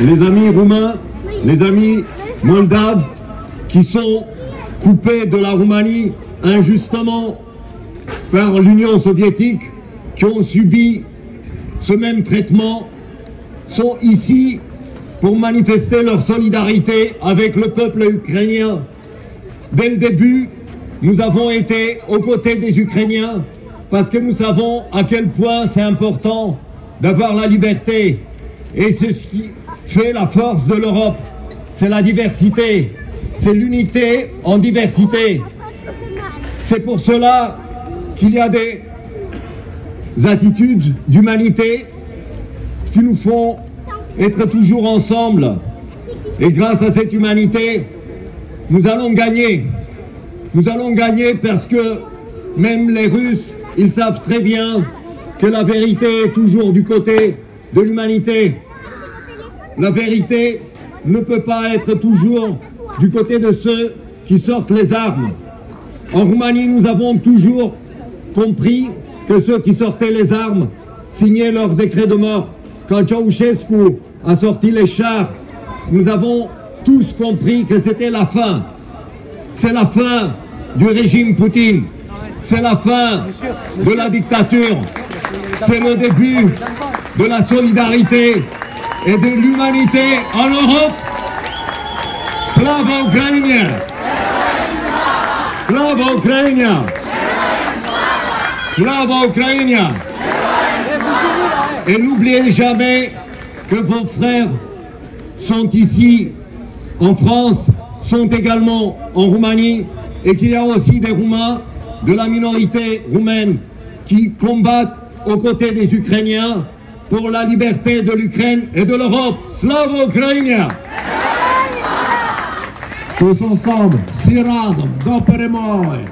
Les amis roumains, les amis moldaves qui sont coupés de la Roumanie injustement par l'Union soviétique, qui ont subi ce même traitement, sont ici pour manifester leur solidarité avec le peuple ukrainien. Dès le début, nous avons été aux côtés des Ukrainiens parce que nous savons à quel point c'est important d'avoir la liberté. Et c'est ce qui fait la force de l'Europe, c'est la diversité, c'est l'unité en diversité. C'est pour cela qu'il y a des attitudes d'humanité qui nous font être toujours ensemble. Et grâce à cette humanité, nous allons gagner. Nous allons gagner parce que même les Russes, ils savent très bien que la vérité est toujours du côté de l'humanité. La vérité ne peut pas être toujours du côté de ceux qui sortent les armes. En Roumanie, nous avons toujours compris que ceux qui sortaient les armes signaient leur décret de mort. Quand Ceausescu a sorti les chars, nous avons tous compris que c'était la fin. C'est la fin du régime Poutine. C'est la fin de la dictature. C'est le début de la solidarité et de l'humanité en Europe. Slava Ukraine! Slava Ukraine! Slava Ukraine! Et n'oubliez jamais que vos frères sont ici, en France, sont également en Roumanie et qu'il y a aussi des Roumains de la minorité roumaine qui combattent aux côtés des Ukrainiens pour la liberté de l'Ukraine et de l'Europe. Slava Ukraine! Tous ensemble, всі разом, до перемоги!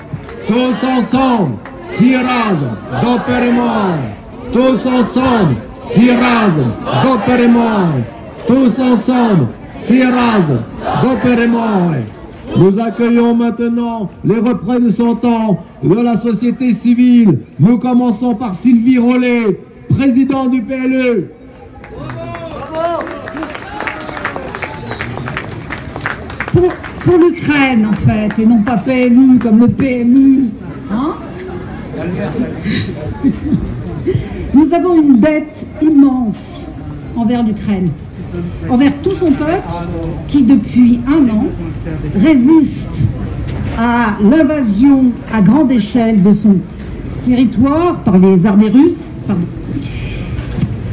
Tous ensemble, всі разом, до перемоги! Tous ensemble, всі разом, до перемоги! Tous ensemble, всі разом, до перемоги! Nous accueillons maintenant les représentants de la société civile. Nous commençons par Sylvie Rollet, président du PLE. Pour l'Ukraine, en fait, et non pas PLU comme le PMU. Hein? Nous avons une dette immense envers l'Ukraine, envers tout son peuple qui, depuis un an, résiste à l'invasion à grande échelle de son territoire par les armées russes,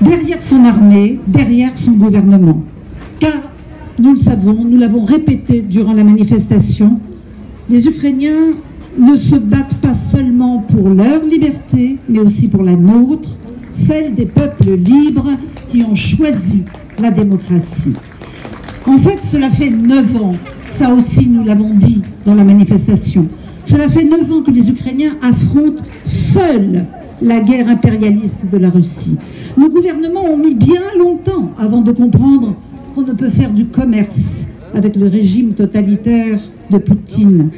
derrière son armée, derrière son gouvernement. Car, nous le savons, nous l'avons répété durant la manifestation, les Ukrainiens ne se battent pas seulement pour leur liberté, mais aussi pour la nôtre, celle des peuples libres qui ont choisi la démocratie. En fait, cela fait 9 ans, ça aussi nous l'avons dit dans la manifestation, cela fait 9 ans que les Ukrainiens affrontent seuls la guerre impérialiste de la Russie. Nos gouvernements ont mis bien longtemps avant de comprendre qu'on ne peut faire du commerce avec le régime totalitaire de Poutine.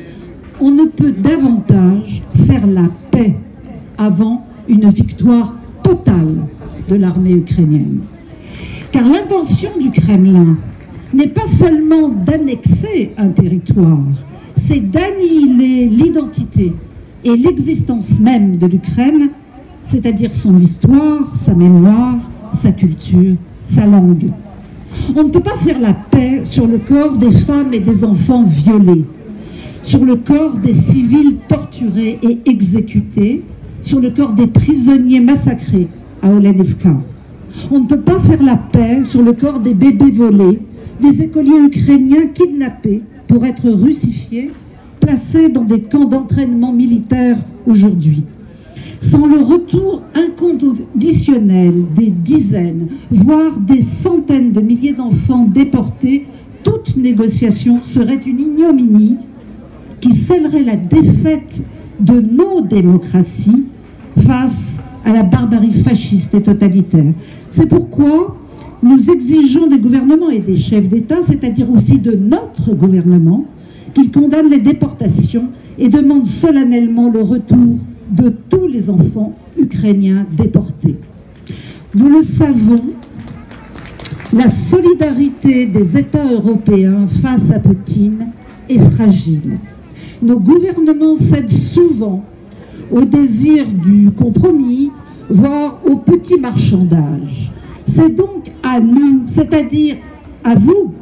On ne peut davantage faire la paix avant une victoire totale de l'armée ukrainienne. Car l'intention du Kremlin n'est pas seulement d'annexer un territoire, c'est d'annihiler l'identité et l'existence même de l'Ukraine, c'est-à-dire son histoire, sa mémoire, sa culture, sa langue. On ne peut pas faire la paix sur le corps des femmes et des enfants violés, sur le corps des civils torturés et exécutés, sur le corps des prisonniers massacrés à Olenivka. On ne peut pas faire la paix sur le corps des bébés volés, des écoliers ukrainiens kidnappés pour être russifiés, placés dans des camps d'entraînement militaire aujourd'hui. Sans le retour inconditionnel des dizaines, voire des centaines de milliers d'enfants déportés, toute négociation serait une ignominie qui scellerait la défaite de nos démocraties face à la barbarie fasciste et totalitaire. C'est pourquoi nous exigeons des gouvernements et des chefs d'État, c'est-à-dire aussi de notre gouvernement, qu'ils condamnent les déportations et demandent solennellement le retour de tous les enfants ukrainiens déportés. Nous le savons, la solidarité des États européens face à Poutine est fragile. Nos gouvernements cèdent souvent au désir du compromis, voire au petit marchandage. C'est donc à nous, c'est-à-dire à vous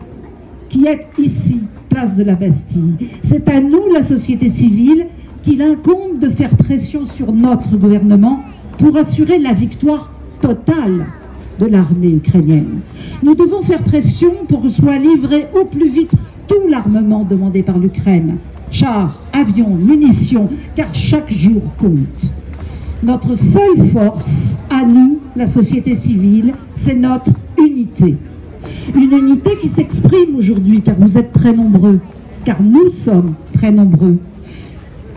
qui êtes ici, place de la Bastille, c'est à nous, la société civile, qu'il incombe de faire pression sur notre gouvernement pour assurer la victoire totale de l'armée ukrainienne. Nous devons faire pression pour que soit livré au plus vite tout l'armement demandé par l'Ukraine. Chars, avions, munitions, car chaque jour compte. Notre seule force, à nous, la société civile, c'est notre unité. Une unité qui s'exprime aujourd'hui, car vous êtes très nombreux, car nous sommes très nombreux.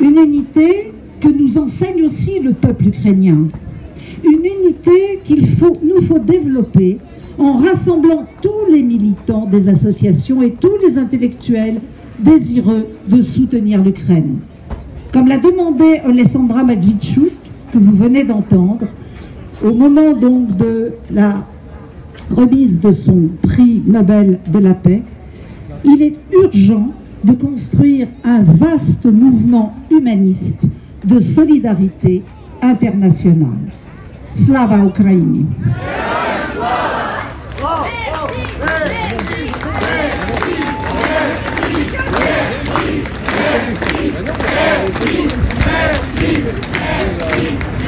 Une unité que nous enseigne aussi le peuple ukrainien. Une unité qu'il nous faut développer en rassemblant tous les militants des associations et tous les intellectuels désireux de soutenir l'Ukraine. Comme l'a demandé Alexandra Matviichuk, que vous venez d'entendre, au moment donc de la remise de son prix Nobel de la paix, il est urgent de construire un vaste mouvement humaniste de solidarité internationale. Slava Ukraini!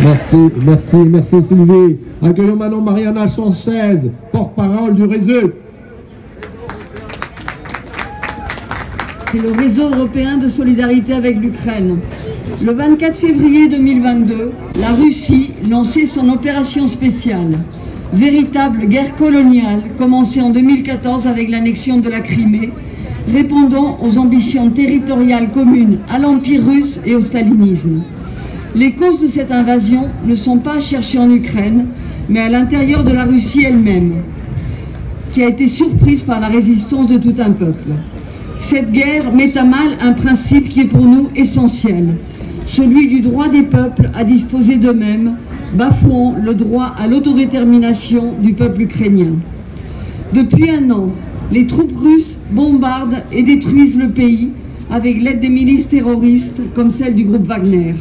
Merci Sylvie. Accueillons maintenant Mariana Sanchez, porte-parole du réseau. c'est le réseau européen de solidarité avec l'Ukraine. Le 24 février 2022, la Russie lançait son opération spéciale. Véritable guerre coloniale commencée en 2014 avec l'annexion de la Crimée, répondant aux ambitions territoriales communes à l'Empire russe et au stalinisme. Les causes de cette invasion ne sont pas à chercher en Ukraine, mais à l'intérieur de la Russie elle-même, qui a été surprise par la résistance de tout un peuple. Cette guerre met à mal un principe qui est pour nous essentiel, celui du droit des peuples à disposer d'eux-mêmes, bafouant le droit à l'autodétermination du peuple ukrainien. Depuis un an, les troupes russes bombardent et détruisent le pays avec l'aide des milices terroristes comme celle du groupe Wagner.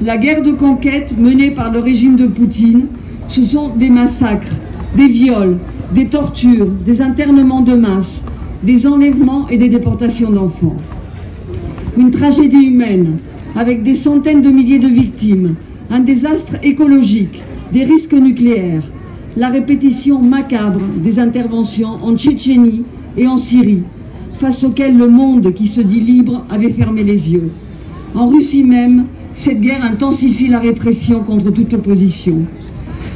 La guerre de conquête menée par le régime de Poutine, ce sont des massacres, des viols, des tortures, des internements de masse, des enlèvements et des déportations d'enfants. Une tragédie humaine avec des centaines de milliers de victimes, un désastre écologique, des risques nucléaires, la répétition macabre des interventions en Tchétchénie et en Syrie, face auxquelles le monde qui se dit libre avait fermé les yeux. En Russie même, cette guerre intensifie la répression contre toute opposition.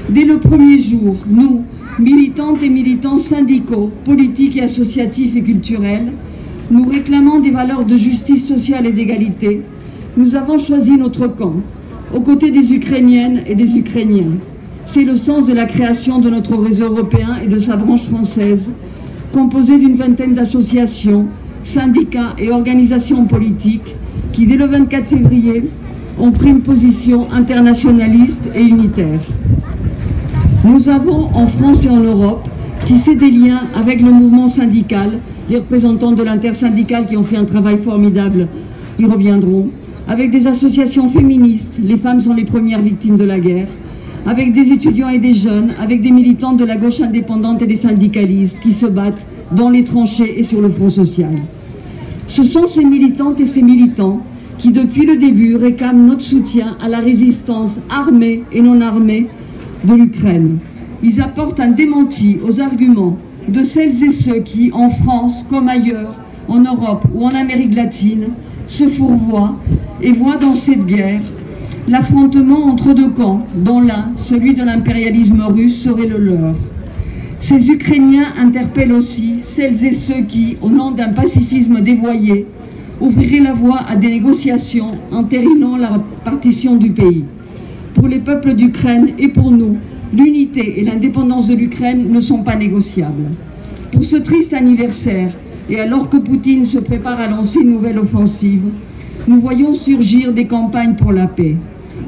Dès le premier jour, nous, militantes et militants syndicaux, politiques et associatifs et culturels, nous réclamant des valeurs de justice sociale et d'égalité, nous avons choisi notre camp, aux côtés des Ukrainiennes et des Ukrainiens. C'est le sens de la création de notre réseau européen et de sa branche française, composée d'une vingtaine d'associations, syndicats et organisations politiques qui, dès le 24 février, ont pris une position internationaliste et unitaire. Nous avons, en France et en Europe, tissé des liens avec le mouvement syndical, les représentants de l'intersyndicale qui ont fait un travail formidable, y reviendront, avec des associations féministes, les femmes sont les premières victimes de la guerre, avec des étudiants et des jeunes, avec des militants de la gauche indépendante et des syndicalistes qui se battent dans les tranchées et sur le front social. Ce sont ces militantes et ces militants qui, depuis le début, réclament notre soutien à la résistance armée et non armée de l'Ukraine. Ils apportent un démenti aux arguments de celles et ceux qui, en France comme ailleurs, en Europe ou en Amérique latine, se fourvoient et voient dans cette guerre l'affrontement entre deux camps, dont l'un, celui de l'impérialisme russe, serait le leur. Ces Ukrainiens interpellent aussi celles et ceux qui, au nom d'un pacifisme dévoyé, ouvriraient la voie à des négociations entérinant la partition du pays. Pour les peuples d'Ukraine et pour nous, l'unité et l'indépendance de l'Ukraine ne sont pas négociables. Pour ce triste anniversaire, et alors que Poutine se prépare à lancer une nouvelle offensive, nous voyons surgir des campagnes pour la paix.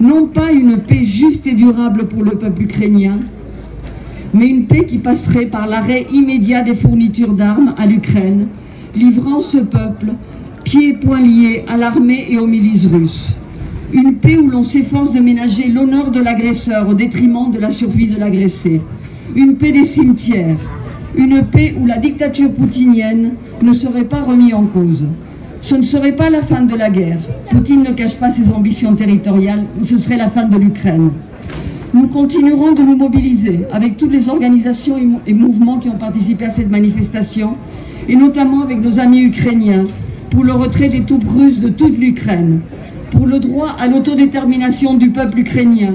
Non pas une paix juste et durable pour le peuple ukrainien, mais une paix qui passerait par l'arrêt immédiat des fournitures d'armes à l'Ukraine, livrant ce peuple pieds et poings liés à l'armée et aux milices russes. Une paix où l'on s'efforce de ménager l'honneur de l'agresseur au détriment de la survie de l'agressé. Une paix des cimetières. Une paix où la dictature poutinienne ne serait pas remise en cause. Ce ne serait pas la fin de la guerre. Poutine ne cache pas ses ambitions territoriales, ce serait la fin de l'Ukraine. Nous continuerons de nous mobiliser avec toutes les organisations et mouvements qui ont participé à cette manifestation, et notamment avec nos amis ukrainiens, pour le retrait des troupes russes de toute l'Ukraine, pour le droit à l'autodétermination du peuple ukrainien,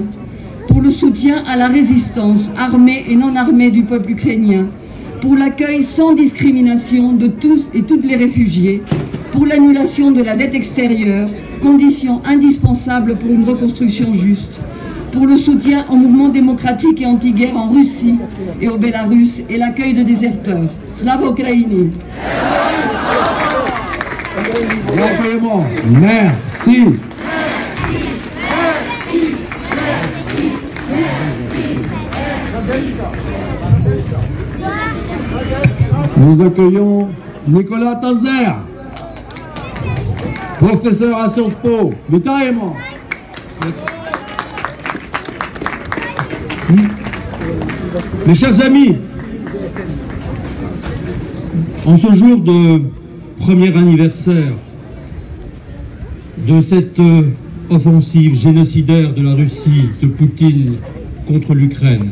pour le soutien à la résistance armée et non armée du peuple ukrainien, pour l'accueil sans discrimination de tous et toutes les réfugiés, pour l'annulation de la dette extérieure, condition indispensable pour une reconstruction juste, pour le soutien au mouvement démocratique et anti-guerre en Russie et au Bélarus et l'accueil de déserteurs. Slava Ukraini. Merci. Nous accueillons Nicolas Tazer, professeur à Sciences Po. Vitaïmo. Mes chers amis, en ce jour de premier anniversaire de cette offensive génocidaire de la Russie, de Poutine contre l'Ukraine,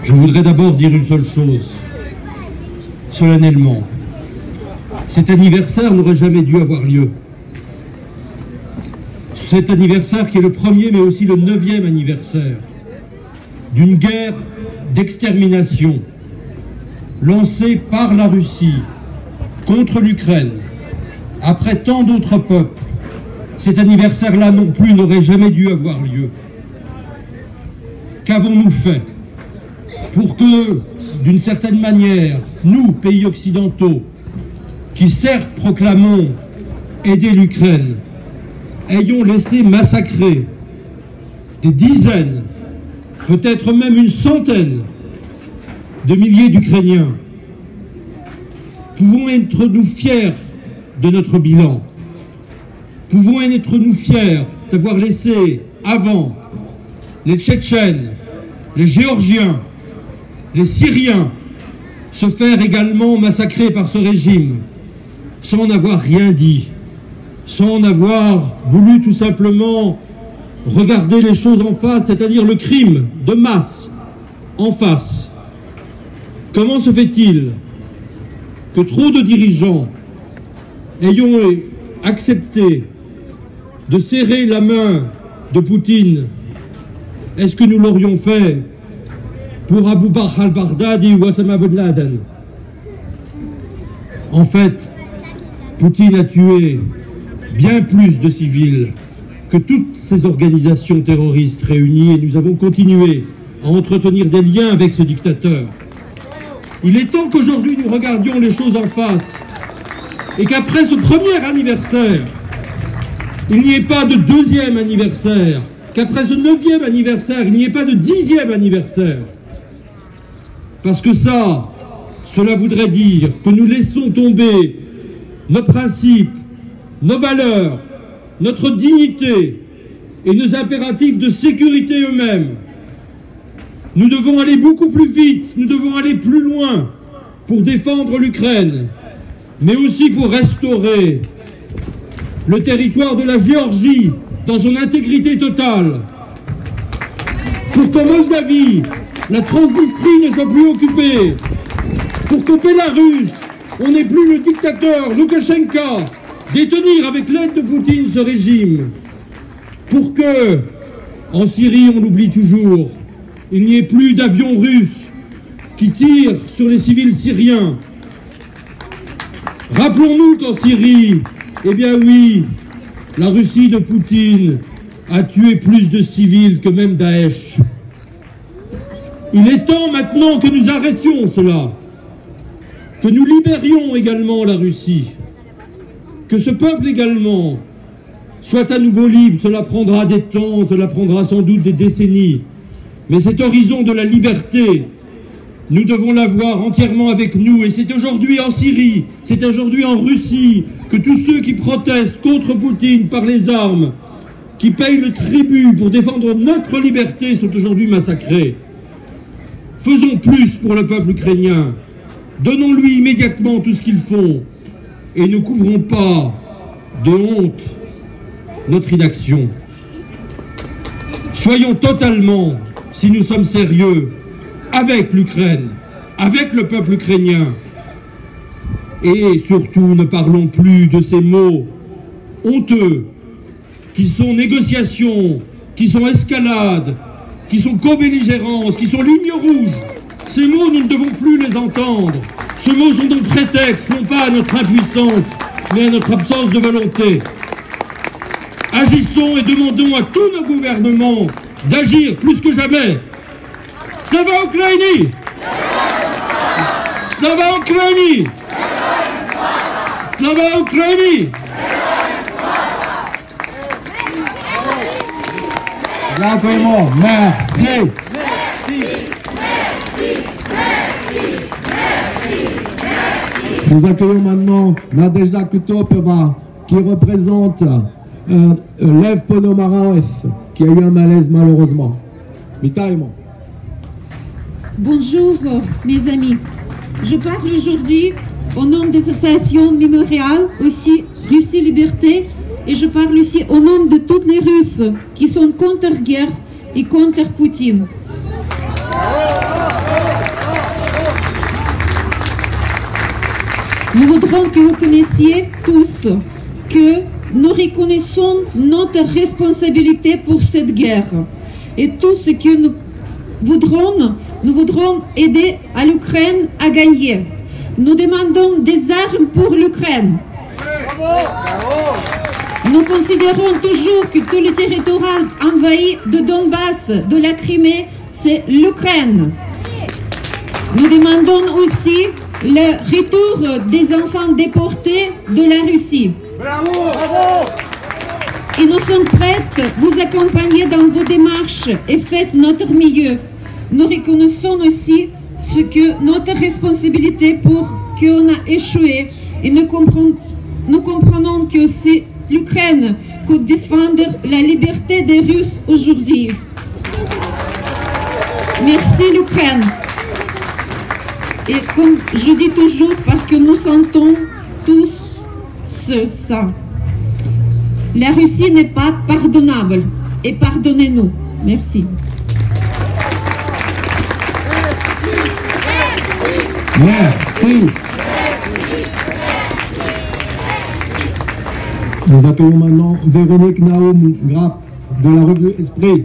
je voudrais d'abord dire une seule chose, solennellement. cet anniversaire n'aurait jamais dû avoir lieu. Cet anniversaire qui est le 1er mais aussi le 9e anniversaire d'une guerre d'extermination lancée par la Russie contre l'Ukraine, après tant d'autres peuples. Cet anniversaire-là non plus n'aurait jamais dû avoir lieu. Qu'avons-nous fait pour que, d'une certaine manière, nous, pays occidentaux, qui certes proclamons aider l'Ukraine, ayons laissé massacrer des dizaines, peut-être même une centaine de milliers d'Ukrainiens? Pouvons être nous fiers de notre bilan? Pouvons être nous fiers d'avoir laissé avant les Tchétchènes, les Géorgiens, les Syriens se faire également massacrer par ce régime sans n'avoir rien dit, sans n'avoir voulu tout simplement regarder les choses en face, c'est-à-dire le crime de masse en face? Comment se fait-il que trop de dirigeants ayant accepté de serrer la main de Poutine? Est-ce que nous l'aurions fait pour Abu Bakr al-Baghdadi ou Osama bin Laden? En fait, Poutine a tué bien plus de civils que toutes ces organisations terroristes réunies, et nous avons continué à entretenir des liens avec ce dictateur. Il est temps qu'aujourd'hui nous regardions les choses en face et qu'après ce premier anniversaire, il n'y ait pas de deuxième anniversaire, qu'après ce 9e anniversaire, il n'y ait pas de 10e anniversaire. Parce que cela voudrait dire que nous laissons tomber nos principes, nos valeurs, notre dignité et nos impératifs de sécurité eux-mêmes. Nous devons aller beaucoup plus vite, nous devons aller plus loin pour défendre l'Ukraine, mais aussi pour restaurer le territoire de la Géorgie dans son intégrité totale, pour qu'en Moldavie, la Transnistrie ne soit plus occupée, pour qu'au Bélarus, on n'ait plus le dictateur Loukachenko détenir avec l'aide de Poutine ce régime, pour que, en Syrie, on l'oublie toujours, il n'y ait plus d'avions russes qui tirent sur les civils syriens. Rappelons-nous qu'en Syrie, eh bien oui, la Russie de Poutine a tué plus de civils que même Daesh. Il est temps maintenant que nous arrêtions cela, que nous libérions également la Russie, que ce peuple également soit à nouveau libre. Cela prendra des temps, cela prendra sans doute des décennies, mais cet horizon de la liberté, nous devons l'avoir entièrement avec nous, et c'est aujourd'hui en Syrie, c'est aujourd'hui en Russie que tous ceux qui protestent contre Poutine par les armes, qui payent le tribut pour défendre notre liberté, sont aujourd'hui massacrés. Faisons plus pour le peuple ukrainien, donnons-lui immédiatement tout ce qu'il faut, et ne couvrons pas de honte notre inaction. Soyons totalement, si nous sommes sérieux, avec l'Ukraine, avec le peuple ukrainien. Et surtout, ne parlons plus de ces mots honteux qui sont négociations, qui sont escalades, qui sont co-belligérance, qui sont lignes rouges. Ces mots, nous ne devons plus les entendre. Ces mots sont donc prétexte, non pas à notre impuissance, mais à notre absence de volonté. Agissons et demandons à tous nos gouvernements d'agir plus que jamais. Slava Ukraini! Slava Ukraini! Slava Ukraini! D'accord, merci. Nous accueillons maintenant Nadezhda Kutopova qui représente Lev Ponomarev qui a eu un malaise malheureusement. Vitaïmo. Bonjour mes amis, je parle aujourd'hui au nom des associations mémoriales, aussi Russie Liberté, et je parle aussi au nom de toutes les Russes qui sont contre la guerre et contre Poutine. nous voudrons que vous connaissiez tous que nous reconnaissons notre responsabilité pour cette guerre. Et tout ce que nous voudrons aider à l'Ukraine à gagner. Nous demandons des armes pour l'Ukraine. Nous considérons toujours que tout le territoire envahi de Donbass, de la Crimée, c'est l'Ukraine. Nous demandons aussi le retour des enfants déportés de la Russie. Et nous sommes prêts à vous accompagner dans vos démarches et faites notre mieux. Nous reconnaissons aussi ce que notre responsabilité pour qu'on a échoué et nous comprenons que c'est l'Ukraine qui défend la liberté des Russes aujourd'hui. Merci l'Ukraine. Et comme je dis toujours, parce que nous sentons tous ça, la Russie n'est pas pardonnable et pardonnez-nous. Merci. Merci. Nous accueillons maintenant Véronique Naoum Grapp de la revue Esprit.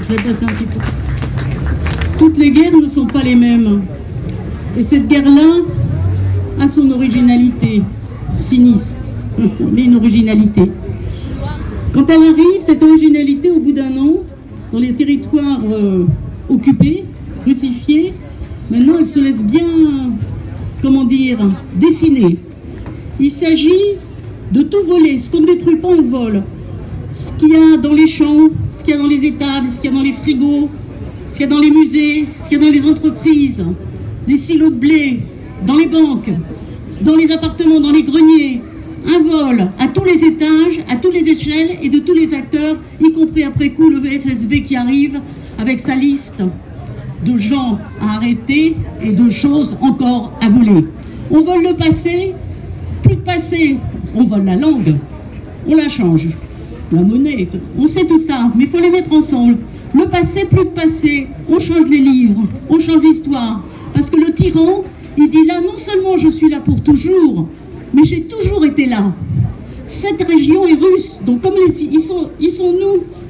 Je vais passer un petit peu. Toutes les guerres ne sont pas les mêmes. Et cette guerre-là a son originalité, sinistre, mais une originalité. Quand elle arrive, cette originalité, au bout d'un an, dans les territoires occupés, russifiés, maintenant elle se laisse bien, comment dire, dessiner. Il s'agit de tout voler. Ce qu'on ne détruit pas, on vole. Ce qu'il y a dans les champs, ce qu'il y a dans les étables, ce qu'il y a dans les frigos, ce qu'il y a dans les musées, ce qu'il y a dans les entreprises, les silos de blé, dans les banques, dans les appartements, dans les greniers. Un vol à tous les étages, à toutes les échelles et de tous les acteurs, y compris après coup le FSB qui arrive avec sa liste de gens à arrêter et de choses encore à voler. On vole le passé, plus de passé, on vole la langue, on la change. La monnaie, on sait tout ça, mais il faut les mettre ensemble. Le passé, plus de passé, on change les livres, on change l'histoire. Parce que le tyran, il dit là, non seulement je suis là pour toujours, mais j'ai toujours été là. Cette région est russe, donc comme ils sont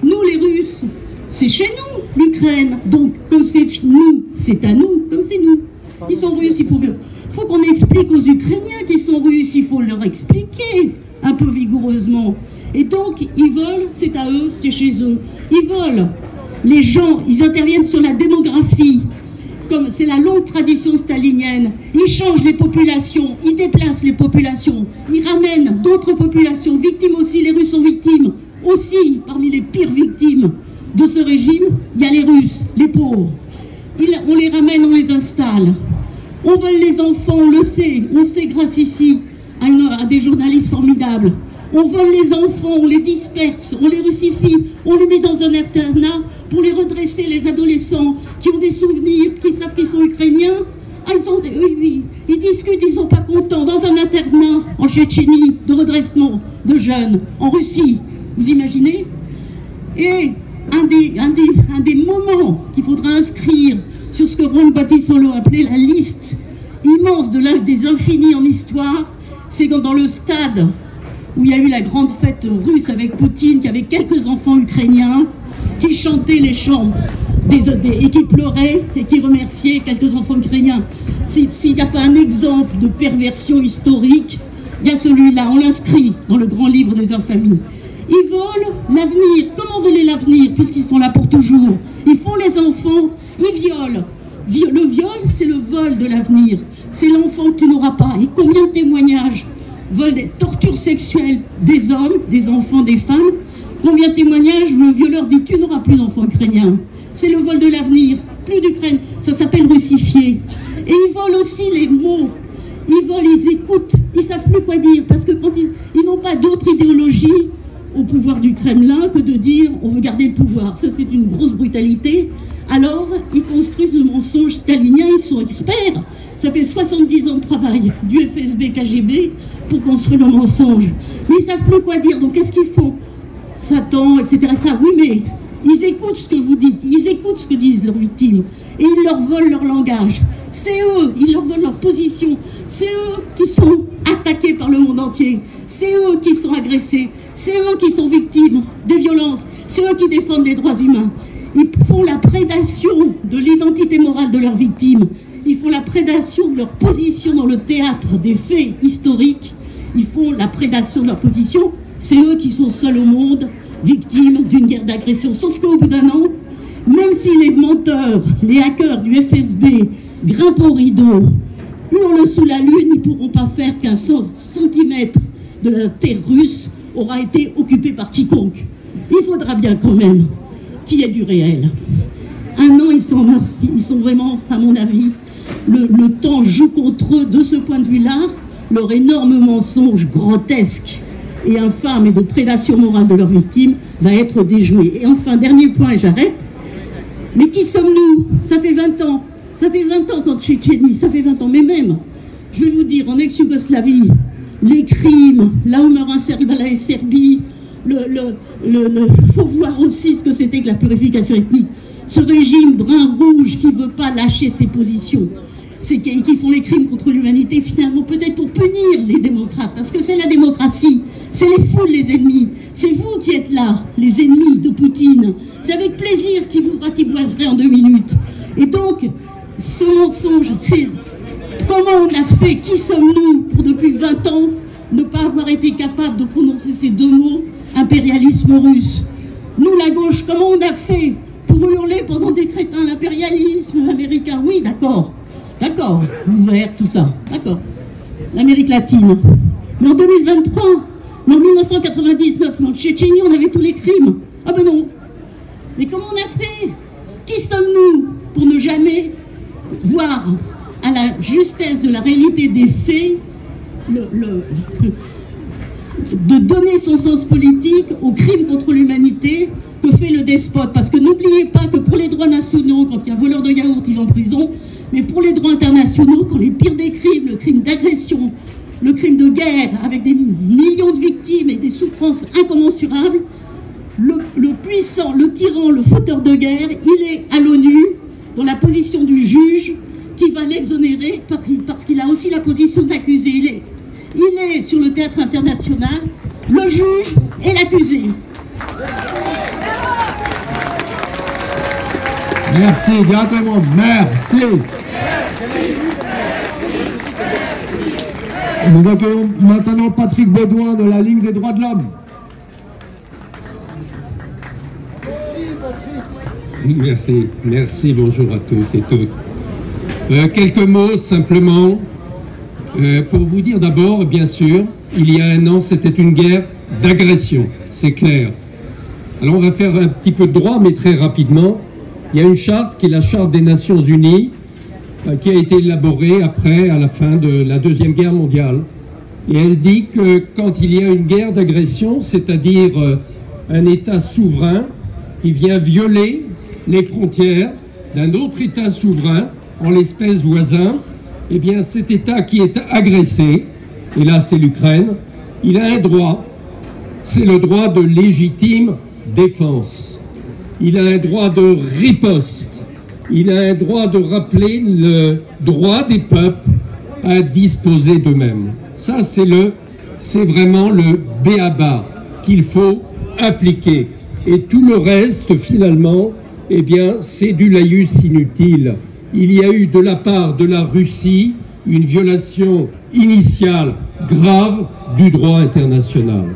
nous les Russes, c'est chez nous l'Ukraine. Donc comme c'est nous, c'est à nous, comme c'est nous. Ils sont russes, il faut qu'on explique aux Ukrainiens qu'ils sont russes, il faut leur expliquer un peu vigoureusement. Et donc ils volent, c'est à eux, c'est chez eux. Ils volent. Les gens, ils interviennent sur la démographie. Comme c'est la longue tradition stalinienne, ils changent les populations, ils déplacent les populations, ils ramènent d'autres populations, victimes aussi, les Russes sont victimes, aussi parmi les pires victimes de ce régime, il y a les Russes, les pauvres. On les ramène, on les installe. On vole les enfants, on le sait, on sait grâce ici à des journalistes formidables. On vole les enfants, on les disperse, on les russifie, on les met dans un internat pour les redresser, les adolescents qui ont des souvenirs, qui savent qu'ils sont ukrainiens. Ah, oui, ils discutent, ils ne sont pas contents. Dans un internat en Tchétchénie, de redressement de jeunes, en Russie, vous imaginez? Et un des moments qu'il faudra inscrire sur ce que Juan Batisolo appelait la liste immense de l'âge des infinis en histoire, c'est dans le stade où il y a eu la grande fête russe avec Poutine, qui avait quelques enfants ukrainiens, qui chantaient les chants et qui pleuraient et qui remerciaient quelques enfants ukrainiens. S'il n'y a pas un exemple de perversion historique, il y a celui-là, on l'inscrit dans le grand livre des infamies. Ils volent l'avenir. Comment voler l'avenir, puisqu'ils sont là pour toujours? Ils font les enfants, ils violent. Le viol, c'est le vol de l'avenir. C'est l'enfant que tu n'auras pas. Et combien de témoignages? Vol des tortures sexuelles des hommes, des enfants, des femmes. Combien de témoignages où le violeur dit tu n'auras plus d'enfants ukrainiens? C'est le vol de l'avenir, plus d'Ukraine. Ça s'appelle russifier. Et ils volent aussi les mots. Ils volent, ils écoutent, ils savent plus quoi dire. Parce que quand ils n'ont pas d'autre idéologie au pouvoir du Kremlin que de dire on veut garder le pouvoir. Ça, c'est une grosse brutalité. Alors, ils construisent le mensonge stalinien, ils sont experts. Ça fait 70 ans de travail du FSB, KGB pour construire le mensonge. Mais ils ne savent plus quoi dire, donc qu'est-ce qu'ils font? Satan, etc. Ça, oui, mais ils écoutent ce que vous dites, ils écoutent ce que disent leurs victimes. et ils leur volent leur langage. C'est eux, ils leur volent leur position. C'est eux qui sont attaqués par le monde entier. C'est eux qui sont agressés. C'est eux qui sont victimes des violences. C'est eux qui défendent les droits humains. Ils font la prédation de l'identité morale de leurs victimes. Ils font la prédation de leur position dans le théâtre des faits historiques. Ils font la prédation de leur position. C'est eux qui sont seuls au monde, victimes d'une guerre d'agression. Sauf qu'au bout d'un an, même si les menteurs, les hackers du FSB grimpent au rideau, hurlent sous la lune, ils ne pourront pas faire qu'un centimètre de la terre russe aura été occupé par quiconque. Il faudra bien quand même qu'il y ait du réel. Un an, ils sont vraiment, à mon avis, le temps joue contre eux de ce point de vue-là. Leur énorme mensonge grotesque et infâme et de prédation morale de leurs victimes va être déjoué. Et enfin, dernier point, et j'arrête. Mais qui sommes-nous? Ça fait 20 ans. Ça fait 20 ans qu'en Tchétchénie, ça fait 20 ans. Mais même, je vais vous dire, en ex-Yougoslavie, les crimes, là où meurt un Serbe à la Serbie, faut voir aussi ce que c'était que la purification ethnique. Ce régime brun-rouge qui ne veut pas lâcher ses positions, qui font les crimes contre l'humanité, finalement, peut-être pour punir les démocrates, parce que c'est la démocratie, c'est les foules les ennemis, c'est vous qui êtes là, les ennemis de Poutine, c'est avec plaisir qu'il vous ratiboiserait en 2 minutes. Et donc, ce mensonge, c'est comment on a fait, qui sommes-nous pour depuis 20 ans ne pas avoir été capable de prononcer ces 2 mots, impérialisme russe. Nous, la gauche, comment on a fait pour hurler pendant des crétins l'impérialisme américain? Oui, d'accord. D'accord, ouvert, tout ça, d'accord. L'Amérique latine. Mais en 2023, mais en 1999, en Tchétchénie, on avait tous les crimes. Ah ben non. Mais comment on a fait? Qui sommes-nous pour ne jamais voir à la justesse de la réalité des faits, de donner son sens politique aux crimes contre l'humanité que fait le despote? Parce que n'oubliez pas que pour les droits nationaux, quand il y a un voleur de yaourt, il va en prison. Mais pour les droits internationaux, quand les pires des crimes, le crime d'agression, le crime de guerre, avec des millions de victimes et des souffrances incommensurables, le puissant, le tyran, le fauteur de guerre, il est à l'ONU, dans la position du juge, qui va l'exonérer parce qu'il a aussi la position d'accusé. Il est sur le théâtre international, le juge et l'accusé. Merci, directement, merci. Nous accueillons maintenant Patrick Baudouin de la Ligue des droits de l'homme. Merci, merci, bonjour à tous et toutes. Quelques mots simplement pour vous dire d'abord, bien sûr, il y a un an, c'était une guerre d'agression, c'est clair. Alors on va faire un petit peu de droit, mais très rapidement. Il y a une charte qui est la charte des Nations Unies, qui a été élaborée après, à la fin de la Deuxième Guerre mondiale. Et elle dit que quand il y a une guerre d'agression, c'est-à-dire un État souverain qui vient violer les frontières d'un autre État souverain, en l'espèce voisin, eh bien cet État qui est agressé, et là c'est l'Ukraine, il a un droit, c'est le droit de légitime défense. Il a un droit de riposte, il a un droit de rappeler le droit des peuples à disposer d'eux-mêmes. Ça, c'est vraiment le b.a.-ba qu'il faut appliquer. Et tout le reste, finalement, eh bien, c'est du laïus inutile. Il y a eu de la part de la Russie une violation initiale grave du droit international.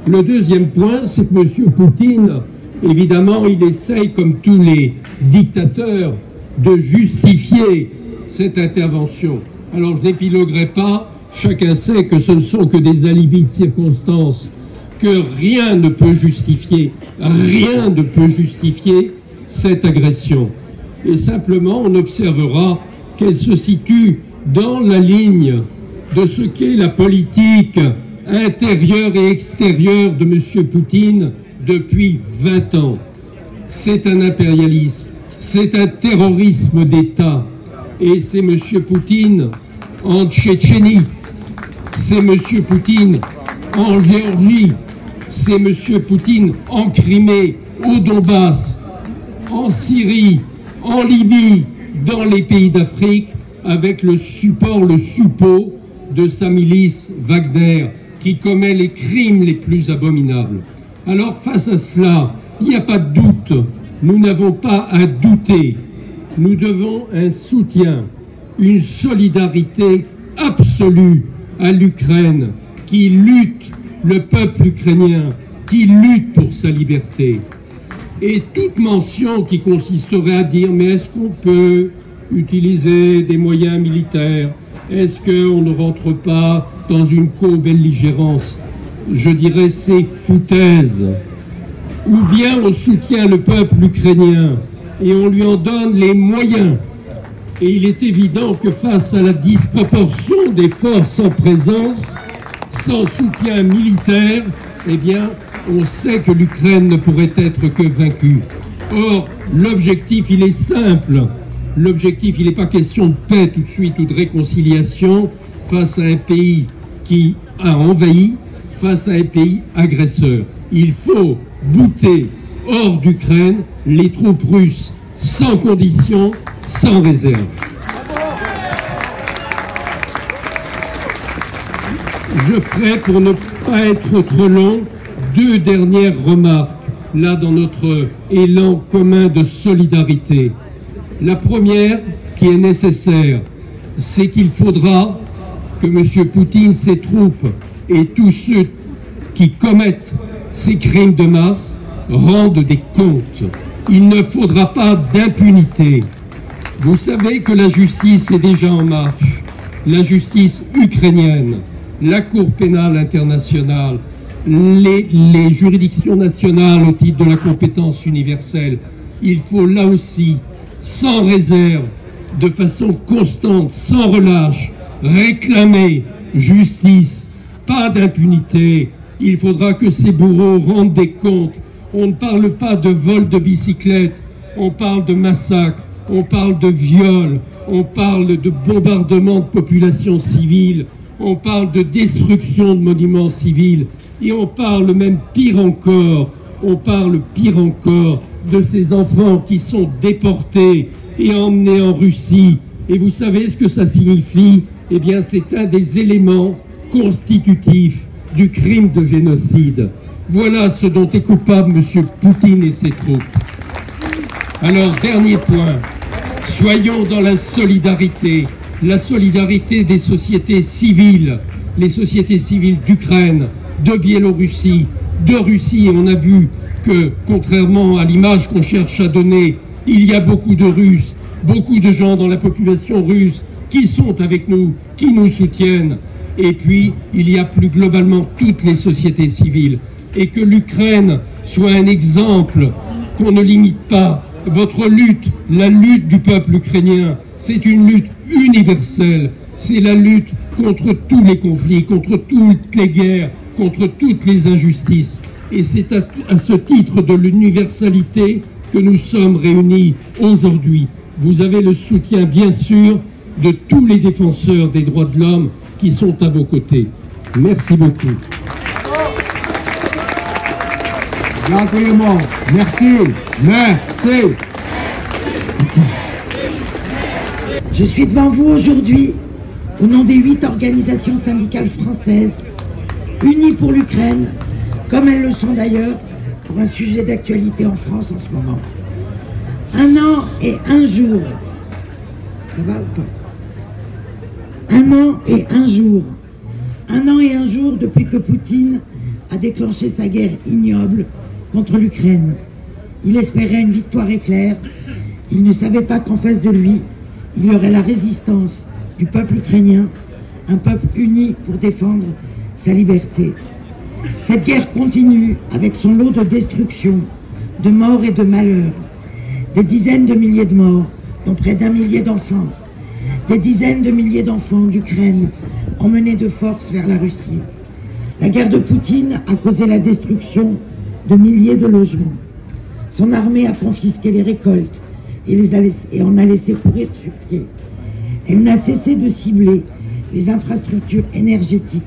Le deuxième point, c'est que M. Poutine, évidemment, il essaye, comme tous les dictateurs, de justifier cette intervention. Alors, je n'épiloguerai pas, chacun sait que ce ne sont que des alibis de circonstances, que rien ne peut justifier cette agression. Et simplement, on observera qu'elle se situe dans la ligne de ce qu'est la politique intérieure et extérieure de M. Poutine depuis 20 ans. C'est un impérialisme, c'est un terrorisme d'État. Et c'est M. Poutine en Tchétchénie, c'est M. Poutine en Géorgie, c'est M. Poutine en Crimée, au Donbass, en Syrie, en Libye, dans les pays d'Afrique, avec le support de sa milice Wagner, qui commet les crimes les plus abominables. Alors face à cela, il n'y a pas de doute, nous n'avons pas à douter. Nous devons un soutien, une solidarité absolue à l'Ukraine, qui lutte, le peuple ukrainien, qui lutte pour sa liberté. Et toute mention qui consisterait à dire mais est-ce qu'on peut utiliser des moyens militaires? Est-ce qu'on ne rentre pas dans une co-belligérance? Je dirais c'est foutaise. Ou bien on soutient le peuple ukrainien et on lui en donne les moyens. Et il est évident que face à la disproportion des forces en présence, sans soutien militaire, eh bien, on sait que l'Ukraine ne pourrait être que vaincue. Or, l'objectif, il est simple. L'objectif, il n'est pas question de paix tout de suite ou de réconciliation face à un pays qui a envahi, face à un pays agresseur. Il faut bouter hors d'Ukraine les troupes russes sans condition, sans réserve. Je ferai, pour ne pas être trop long, 2 dernières remarques, là dans notre élan commun de solidarité. La première, qui est nécessaire, c'est qu'il faudra que M. Poutine, ses troupes et tous ceux qui commettent ces crimes de masse rendent des comptes. Il ne faudra pas d'impunité. Vous savez que la justice est déjà en marche. La justice ukrainienne, la Cour pénale internationale, les juridictions nationales au titre de la compétence universelle. Il faut là aussi, sans réserve, de façon constante, sans relâche, réclamer justice, pas d'impunité. Il faudra que ces bourreaux rendent des comptes. On ne parle pas de vol de bicyclette, on parle de massacre, on parle de viol, on parle de bombardement de populations civiles, on parle de destruction de monuments civils, et on parle même pire encore de ces enfants qui sont déportés et emmenés en Russie. Et vous savez ce que ça signifie? Eh bien, c'est un des éléments constitutifs du crime de génocide. Voilà ce dont est coupable M. Poutine et ses troupes. Alors, dernier point, soyons dans la solidarité des sociétés civiles, les sociétés civiles d'Ukraine, de Biélorussie, de Russie. Et on a vu que, contrairement à l'image qu'on cherche à donner, il y a beaucoup de Russes, beaucoup de gens dans la population russe qui sont avec nous, qui nous soutiennent. Et puis, il y a plus globalement toutes les sociétés civiles. Et que l'Ukraine soit un exemple, qu'on ne limite pas. Votre lutte, la lutte du peuple ukrainien, c'est une lutte universelle. C'est la lutte contre tous les conflits, contre toutes les guerres, contre toutes les injustices. Et c'est à ce titre de l'universalité que nous sommes réunis aujourd'hui. Vous avez le soutien, bien sûr, de tous les défenseurs des droits de l'homme qui sont à vos côtés. Merci beaucoup. Merci. Merci. Je suis devant vous aujourd'hui au nom des 8 organisations syndicales françaises unies pour l'Ukraine, comme elles le sont d'ailleurs pour un sujet d'actualité en France en ce moment. 1 an et 1 jour. Ça va ou pas? 1 an et 1 jour. 1 an et 1 jour depuis que Poutine a déclenché sa guerre ignoble contre l'Ukraine. Il espérait une victoire éclair. Il ne savait pas qu'en face de lui, il y aurait la résistance du peuple ukrainien, un peuple uni pour défendre sa liberté. Cette guerre continue avec son lot de destruction, de morts et de malheurs. Des dizaines de milliers de morts, dont près d'1 millier d'enfants. Des dizaines de milliers d'enfants d'Ukraine emmenés de force vers la Russie. La guerre de Poutine a causé la destruction de milliers de logements. Son armée a confisqué les récoltes et en a laissé pourrir sur pied. Elle n'a cessé de cibler les infrastructures énergétiques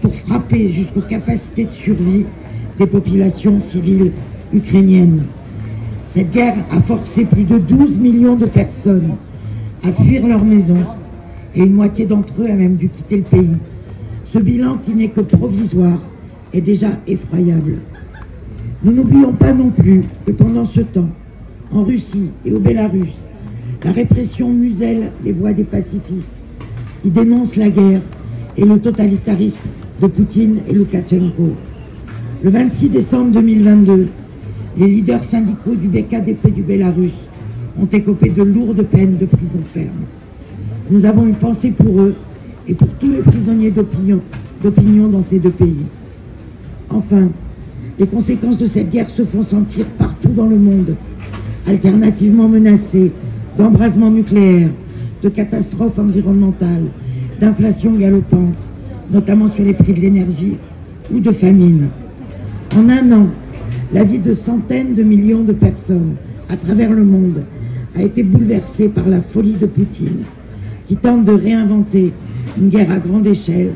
pour frapper jusqu'aux capacités de survie des populations civiles ukrainiennes. Cette guerre a forcé plus de 12 millions de personnes à fuir leur maison et une moitié d'entre eux a même dû quitter le pays. Ce bilan, qui n'est que provisoire, est déjà effroyable. Nous n'oublions pas non plus que pendant ce temps, en Russie et au Bélarus, la répression muselle les voix des pacifistes qui dénoncent la guerre et le totalitarisme de Poutine et Loukachenko. Le 26 décembre 2022, les leaders syndicaux du BKDP du Bélarus ont écopé de lourdes peines de prison ferme. Nous avons une pensée pour eux et pour tous les prisonniers d'opinion dans ces deux pays. Enfin, les conséquences de cette guerre se font sentir partout dans le monde, alternativement menacés d'embrasement nucléaire, de catastrophes environnementales, d'inflation galopante, notamment sur les prix de l'énergie, ou de famine. En un an, la vie de centaines de millions de personnes à travers le monde a été bouleversée par la folie de Poutine, qui tente de réinventer une guerre à grande échelle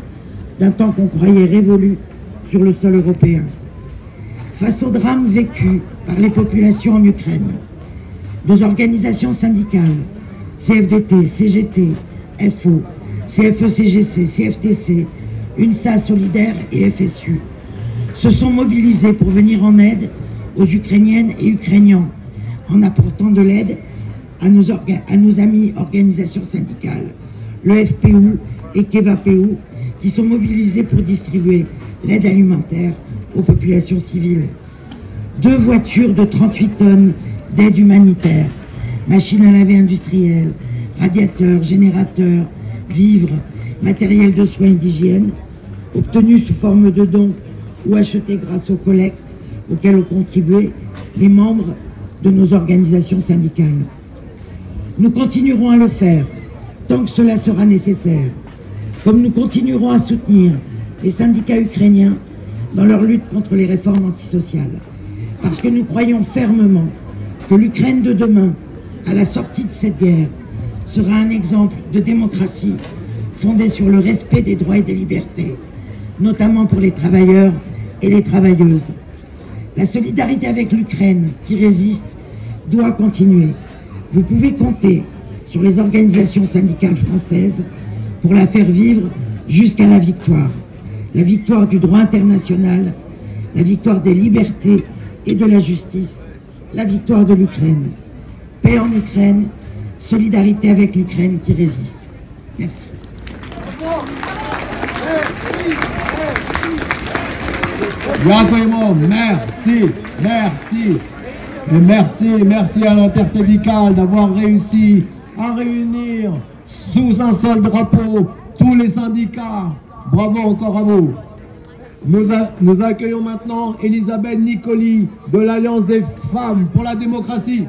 d'un temps qu'on croyait révolu sur le sol européen. Face au drame vécu par les populations en Ukraine, nos organisations syndicales, CFDT, CGT, FO, CFE-CGC, CFTC, UNSA Solidaire et FSU, se sont mobilisées pour venir en aide aux Ukrainiennes et Ukrainiens, en apportant de l'aide à nos amis organisations syndicales, le FPU et KEVAPU, qui sont mobilisés pour distribuer l'aide alimentaire aux populations civiles. 2 voitures de 38 tonnes d'aide humanitaire, machines à laver industrielles, radiateurs, générateurs, vivres, matériel de soins et d'hygiène, obtenus sous forme de dons ou achetés grâce aux collectes auxquelles ont contribué les membres de nos organisations syndicales. Nous continuerons à le faire tant que cela sera nécessaire, comme nous continuerons à soutenir les syndicats ukrainiens dans leur lutte contre les réformes antisociales, parce que nous croyons fermement que l'Ukraine de demain, à la sortie de cette guerre, sera un exemple de démocratie fondée sur le respect des droits et des libertés, notamment pour les travailleurs et les travailleuses. La solidarité avec l'Ukraine qui résiste doit continuer. Vous pouvez compter sur les organisations syndicales françaises pour la faire vivre jusqu'à la victoire du droit international, la victoire des libertés et de la justice, la victoire de l'Ukraine. Paix en Ukraine, solidarité avec l'Ukraine qui résiste. Merci. Merci à l'intersyndicale d'avoir réussi à réunir sous un seul drapeau tous les syndicats. Bravo encore à vous. Nous accueillons maintenant Elisabeth Nicoli de l'Alliance des femmes pour la démocratie.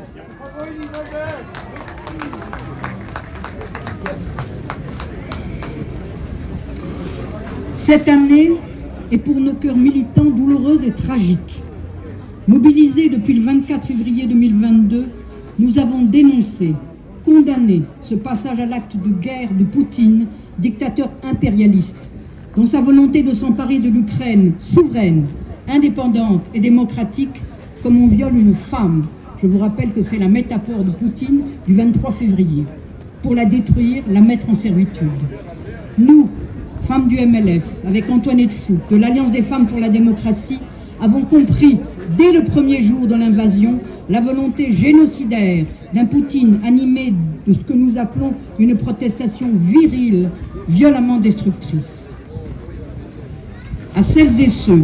Cette année est pour nos cœurs militants douloureuse et tragique. Mobilisés depuis le 24 février 2022, nous avons dénoncé, condamné ce passage à l'acte de guerre de Poutine, dictateur impérialiste, dont sa volonté de s'emparer de l'Ukraine souveraine, indépendante et démocratique, comme on viole une femme. Je vous rappelle que c'est la métaphore de Poutine du 23 février. Pour la détruire, la mettre en servitude. Nous, femmes du MLF, avec Antoinette Fou, de l'Alliance des femmes pour la démocratie, avons compris, dès le premier jour de l'invasion, la volonté génocidaire d'un Poutine animé de ce que nous appelons une protestation virile, violemment destructrice. À celles et ceux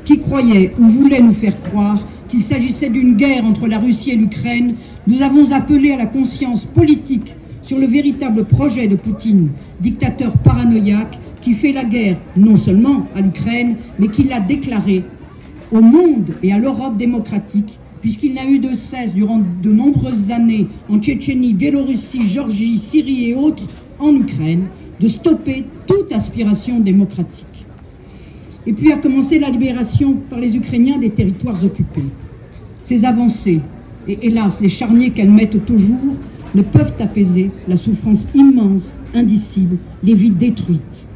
qui croyaient ou voulaient nous faire croire qu'il s'agissait d'une guerre entre la Russie et l'Ukraine, nous avons appelé à la conscience politique sur le véritable projet de Poutine, dictateur paranoïaque qui fait la guerre non seulement à l'Ukraine, mais qui l'a déclarée au monde et à l'Europe démocratique, puisqu'il n'a eu de cesse durant de nombreuses années en Tchétchénie, Biélorussie, Géorgie, Syrie et autres en Ukraine, de stopper toute aspiration démocratique. Et puis a commencé la libération par les Ukrainiens des territoires occupés. Ces avancées, et hélas les charniers qu'elles mettent au jour, ne peuvent apaiser la souffrance immense, indicible, les vies détruites.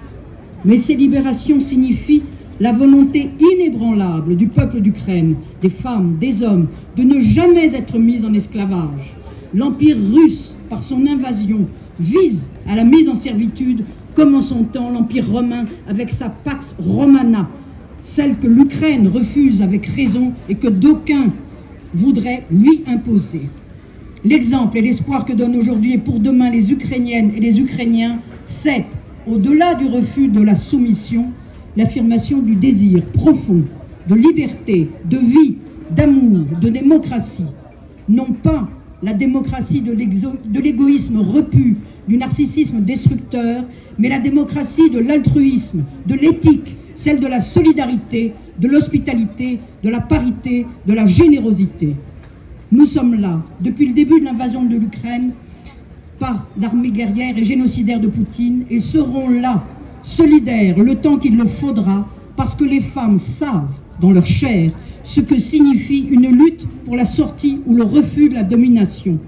Mais ces libérations signifient la volonté inébranlable du peuple d'Ukraine, des femmes, des hommes, de ne jamais être mis en esclavage. L'Empire russe, par son invasion, vise à la mise en servitude, comme en son temps l'Empire romain avec sa Pax Romana, celle que l'Ukraine refuse avec raison et que d'aucuns voudraient lui imposer. L'exemple et l'espoir que donnent aujourd'hui et pour demain les Ukrainiennes et les Ukrainiens, c'est, au-delà du refus de la soumission, l'affirmation du désir profond de liberté, de vie, d'amour, de démocratie. Non pas la démocratie de l'égoïsme repu, du narcissisme destructeur, mais la démocratie de l'altruisme, de l'éthique, celle de la solidarité, de l'hospitalité, de la parité, de la générosité. Nous sommes là, depuis le début de l'invasion de l'Ukraine, par l'armée guerrière et génocidaire de Poutine, et seront là, solidaires, le temps qu'il le faudra, parce que les femmes savent, dans leur chair, ce que signifie une lutte pour la sortie ou le refus de la domination.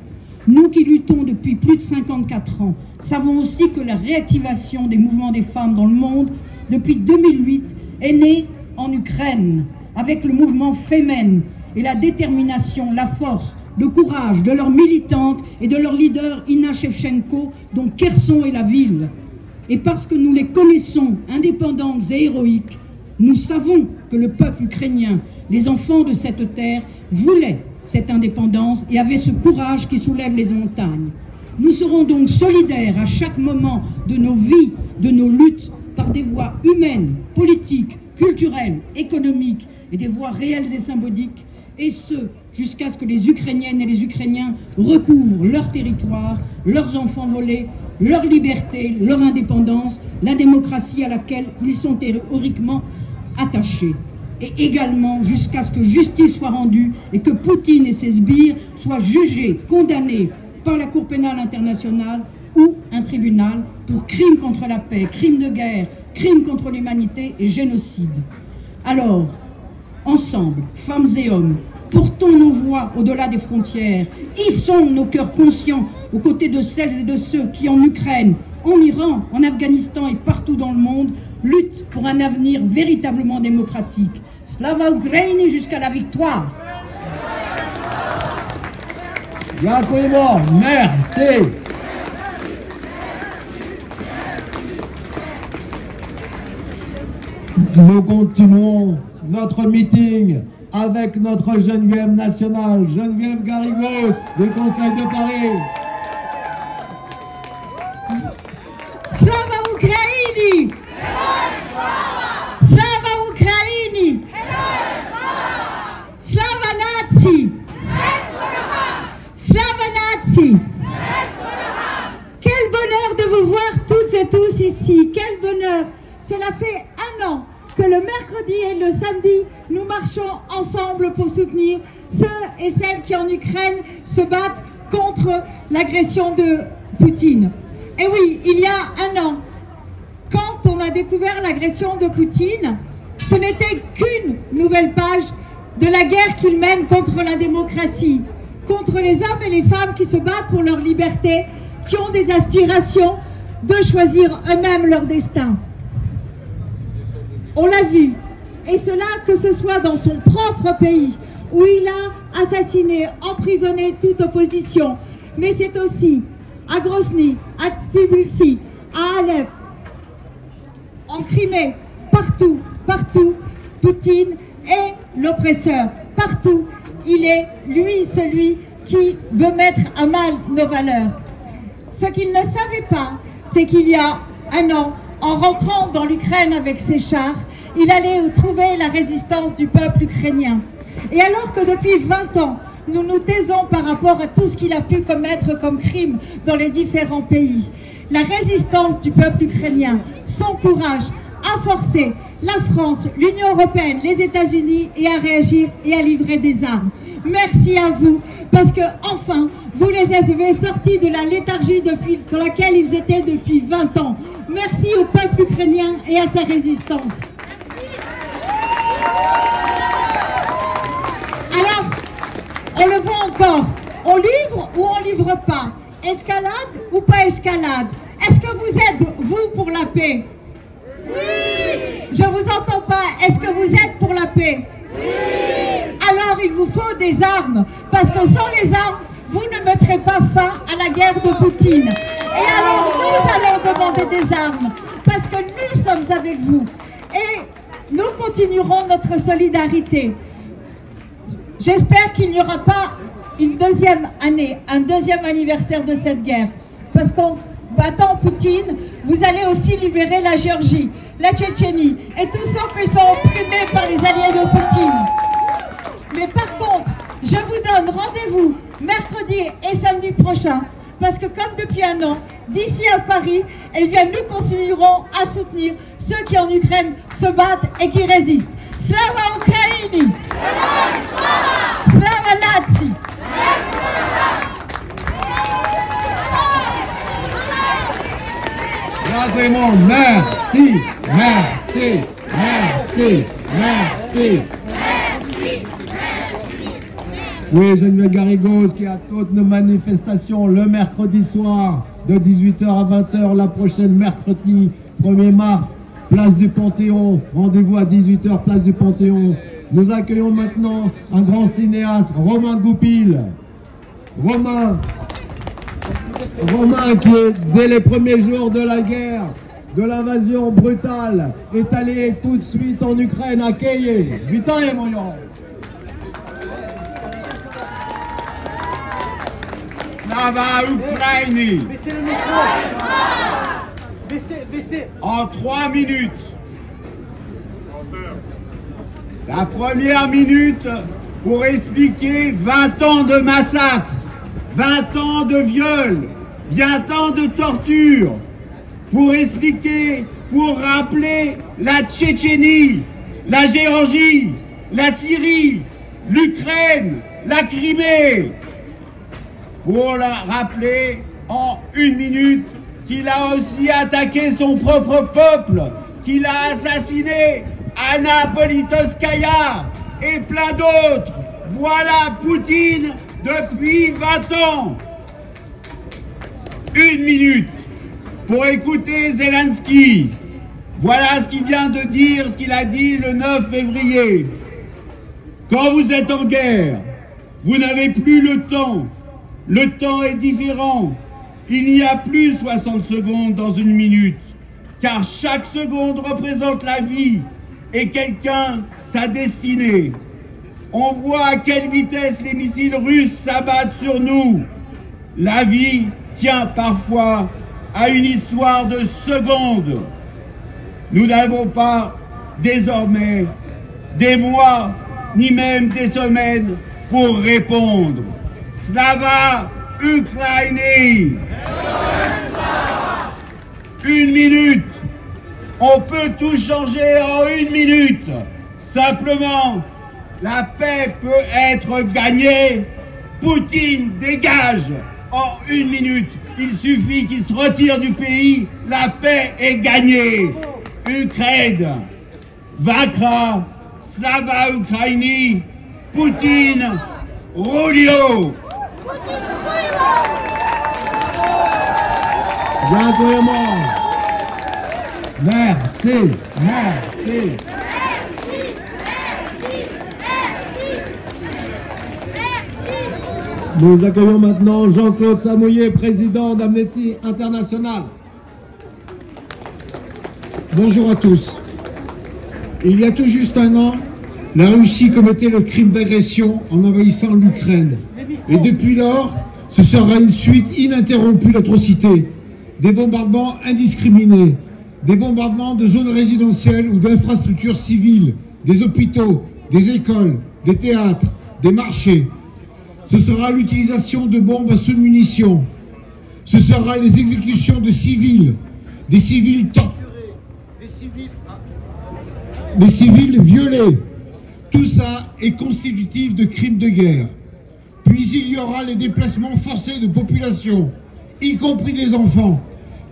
Nous qui luttons depuis plus de 54 ans, savons aussi que la réactivation des mouvements des femmes dans le monde, depuis 2008, est née en Ukraine, avec le mouvement Femen et la détermination, la force, le courage de leurs militantes et de leur leader Inna Shevchenko, dont Kherson est la ville. Et parce que nous les connaissons indépendantes et héroïques, nous savons que le peuple ukrainien, les enfants de cette terre, voulaient cette indépendance et avaient ce courage qui soulève les montagnes. Nous serons donc solidaires à chaque moment de nos vies, de nos luttes, par des voies humaines, politiques, culturelles, économiques et des voies réelles et symboliques, et ce, jusqu'à ce que les Ukrainiennes et les Ukrainiens recouvrent leur territoire, leurs enfants volés, leur liberté, leur indépendance, la démocratie à laquelle ils sont théoriquement attachés. Et également jusqu'à ce que justice soit rendue et que Poutine et ses sbires soient jugés, condamnés par la Cour pénale internationale ou un tribunal pour crimes contre la paix, crimes de guerre, crimes contre l'humanité et génocide. Alors, ensemble, femmes et hommes, portons nos voix au-delà des frontières, hissons nos cœurs conscients aux côtés de celles et de ceux qui, en Ukraine, en Iran, en Afghanistan et partout dans le monde, luttent pour un avenir véritablement démocratique. Slava Ukraini jusqu'à la victoire. Yakouimo, merci. Nous continuons notre meeting avec notre Geneviève nationale, Geneviève Garrigos, du Conseil de Paris. Slava Ukraini! Slava Ukraini! Slava Nazi! Slava Nazi! Quel bonheur de vous voir toutes et tous ici. Quel bonheur. Cela fait un an que le mercredi et le samedi, nous marchons ensemble pour soutenir ceux et celles qui en Ukraine se battent contre l'agression de Poutine. Et oui, il y a un an, quand on a découvert l'agression de Poutine, ce n'était qu'une nouvelle page de la guerre qu'il mène contre la démocratie, contre les hommes et les femmes qui se battent pour leur liberté, qui ont des aspirations de choisir eux-mêmes leur destin. On l'a vu, et cela que ce soit dans son propre pays, où il a assassiné, emprisonné toute opposition, mais c'est aussi à Grozny, à Tbilissi, à Alep, en Crimée, partout, partout, Poutine est l'oppresseur. Partout, il est, lui, celui qui veut mettre à mal nos valeurs. Ce qu'il ne savait pas, c'est qu'il y a un an, en rentrant dans l'Ukraine avec ses chars, il allait trouver la résistance du peuple ukrainien. Et alors que depuis 20 ans, nous nous taisons par rapport à tout ce qu'il a pu commettre comme crime dans les différents pays, la résistance du peuple ukrainien, son courage a forcé la France, l'Union européenne, les États-Unis et à réagir et à livrer des armes. Merci à vous, parce que enfin, vous les avez sortis de la léthargie dans laquelle ils étaient depuis 20 ans. Merci au peuple ukrainien et à sa résistance. Alors, on le voit encore, on livre ou on livre pas? Escalade ou pas escalade? Est-ce que vous êtes, vous, pour la paix? Oui! Je vous entends pas. Est-ce que vous êtes pour la paix? Oui. Alors il vous faut des armes, parce que sans les armes, vous ne mettrez pas fin à la guerre de Poutine. Et alors nous allons demander des armes, parce que nous sommes avec vous. Et nous continuerons notre solidarité. J'espère qu'il n'y aura pas une deuxième année, un deuxième anniversaire de cette guerre. Parce qu'en battant Poutine, vous allez aussi libérer la Géorgie, la Tchétchénie et tous ceux qui sont opprimés par les alliés de Poutine. Mais par contre, je vous donne rendez-vous mercredi et samedi prochain, parce que comme depuis un an, d'ici à Paris, eh bien, nous continuerons à soutenir ceux qui en Ukraine se battent et qui résistent. Slava Ukraini! Slava Nazi! Merci, merci, merci, merci. Oui, Geneviève Garrigos qui a toutes nos manifestations le mercredi soir de 18h à 20h, la prochaine mercredi 1er mars, place du Panthéon. Rendez-vous à 18h, place du Panthéon. Nous accueillons maintenant un grand cinéaste, Romain Goupil. Romain qui, dès les premiers jours de la guerre, de l'invasion brutale, est allé tout de suite en Ukraine, à Kiev. Vitaye, mon yon. Slava Ukraini. Baissez le micro. Baissez. En 3 minutes. La première minute pour expliquer 20 ans de massacre, 20 ans de viol, 20 ans de torture, pour expliquer, pour rappeler la Tchétchénie, la Géorgie, la Syrie, l'Ukraine, la Crimée, pour la rappeler en 1 minute qu'il a aussi attaqué son propre peuple, qu'il a assassiné Anna Politkovskaya et plein d'autres. Voilà Poutine depuis 20 ans. 1 minute pour écouter Zelensky. Voilà ce qu'il vient de dire, ce qu'il a dit le 9 février. Quand vous êtes en guerre, vous n'avez plus le temps. Le temps est différent. Il n'y a plus 60 secondes dans 1 minute, car chaque seconde représente la vie et quelqu'un sa destinée. On voit à quelle vitesse les missiles russes s'abattent sur nous. La vie tient parfois à une histoire de secondes. Nous n'avons pas désormais des mois ni même des semaines pour répondre. Slava Ukraini. 1 minute. On peut tout changer en 1 minute. Simplement, la paix peut être gagnée. Poutine dégage en 1 minute. Il suffit qu'il se retire du pays. La paix est gagnée. Ukraine vaincra. Slava Ukraini. Poutine Rulio. Merci. Nous accueillons maintenant Jean-Claude Samouillet, président d'Amnesty International. Bonjour à tous. Il y a tout juste 1 an, la Russie commettait le crime d'agression en envahissant l'Ukraine. Et depuis lors, ce sera une suite ininterrompue d'atrocités. Des bombardements indiscriminés, des bombardements de zones résidentielles ou d'infrastructures civiles, des hôpitaux, des écoles, des théâtres, des marchés. Ce sera l'utilisation de bombes à sous-munitions. Ce sera les exécutions de civils, des civils torturés, des civils violés. Tout ça est constitutif de crimes de guerre. Puis il y aura les déplacements forcés de populations, y compris des enfants,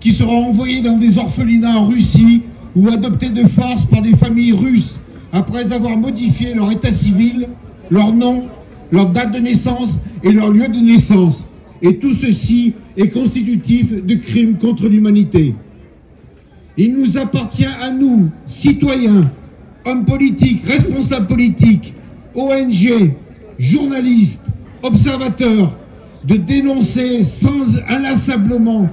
qui seront envoyés dans des orphelinats en Russie ou adoptés de force par des familles russes après avoir modifié leur état civil, leur nom, leur date de naissance et leur lieu de naissance. Et tout ceci est constitutif de crimes contre l'humanité. Il nous appartient à nous, citoyens, hommes politiques, responsables politiques, ONG, journalistes, observateurs, de dénoncer inlassablement,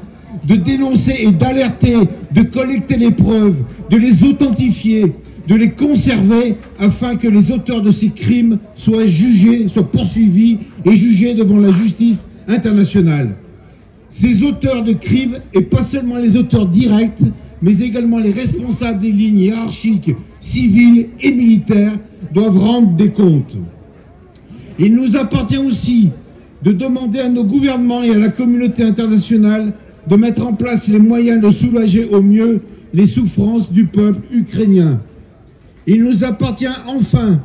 de dénoncer et d'alerter, de collecter les preuves, de les authentifier, de les conserver afin que les auteurs de ces crimes soient jugés, soient poursuivis et jugés devant la justice internationale. Ces auteurs de crimes, et pas seulement les auteurs directs, mais également les responsables des lignes hiérarchiques, civiles et militaires, doivent rendre des comptes. Il nous appartient aussi de demander à nos gouvernements et à la communauté internationale de mettre en place les moyens de soulager au mieux les souffrances du peuple ukrainien. Il nous appartient enfin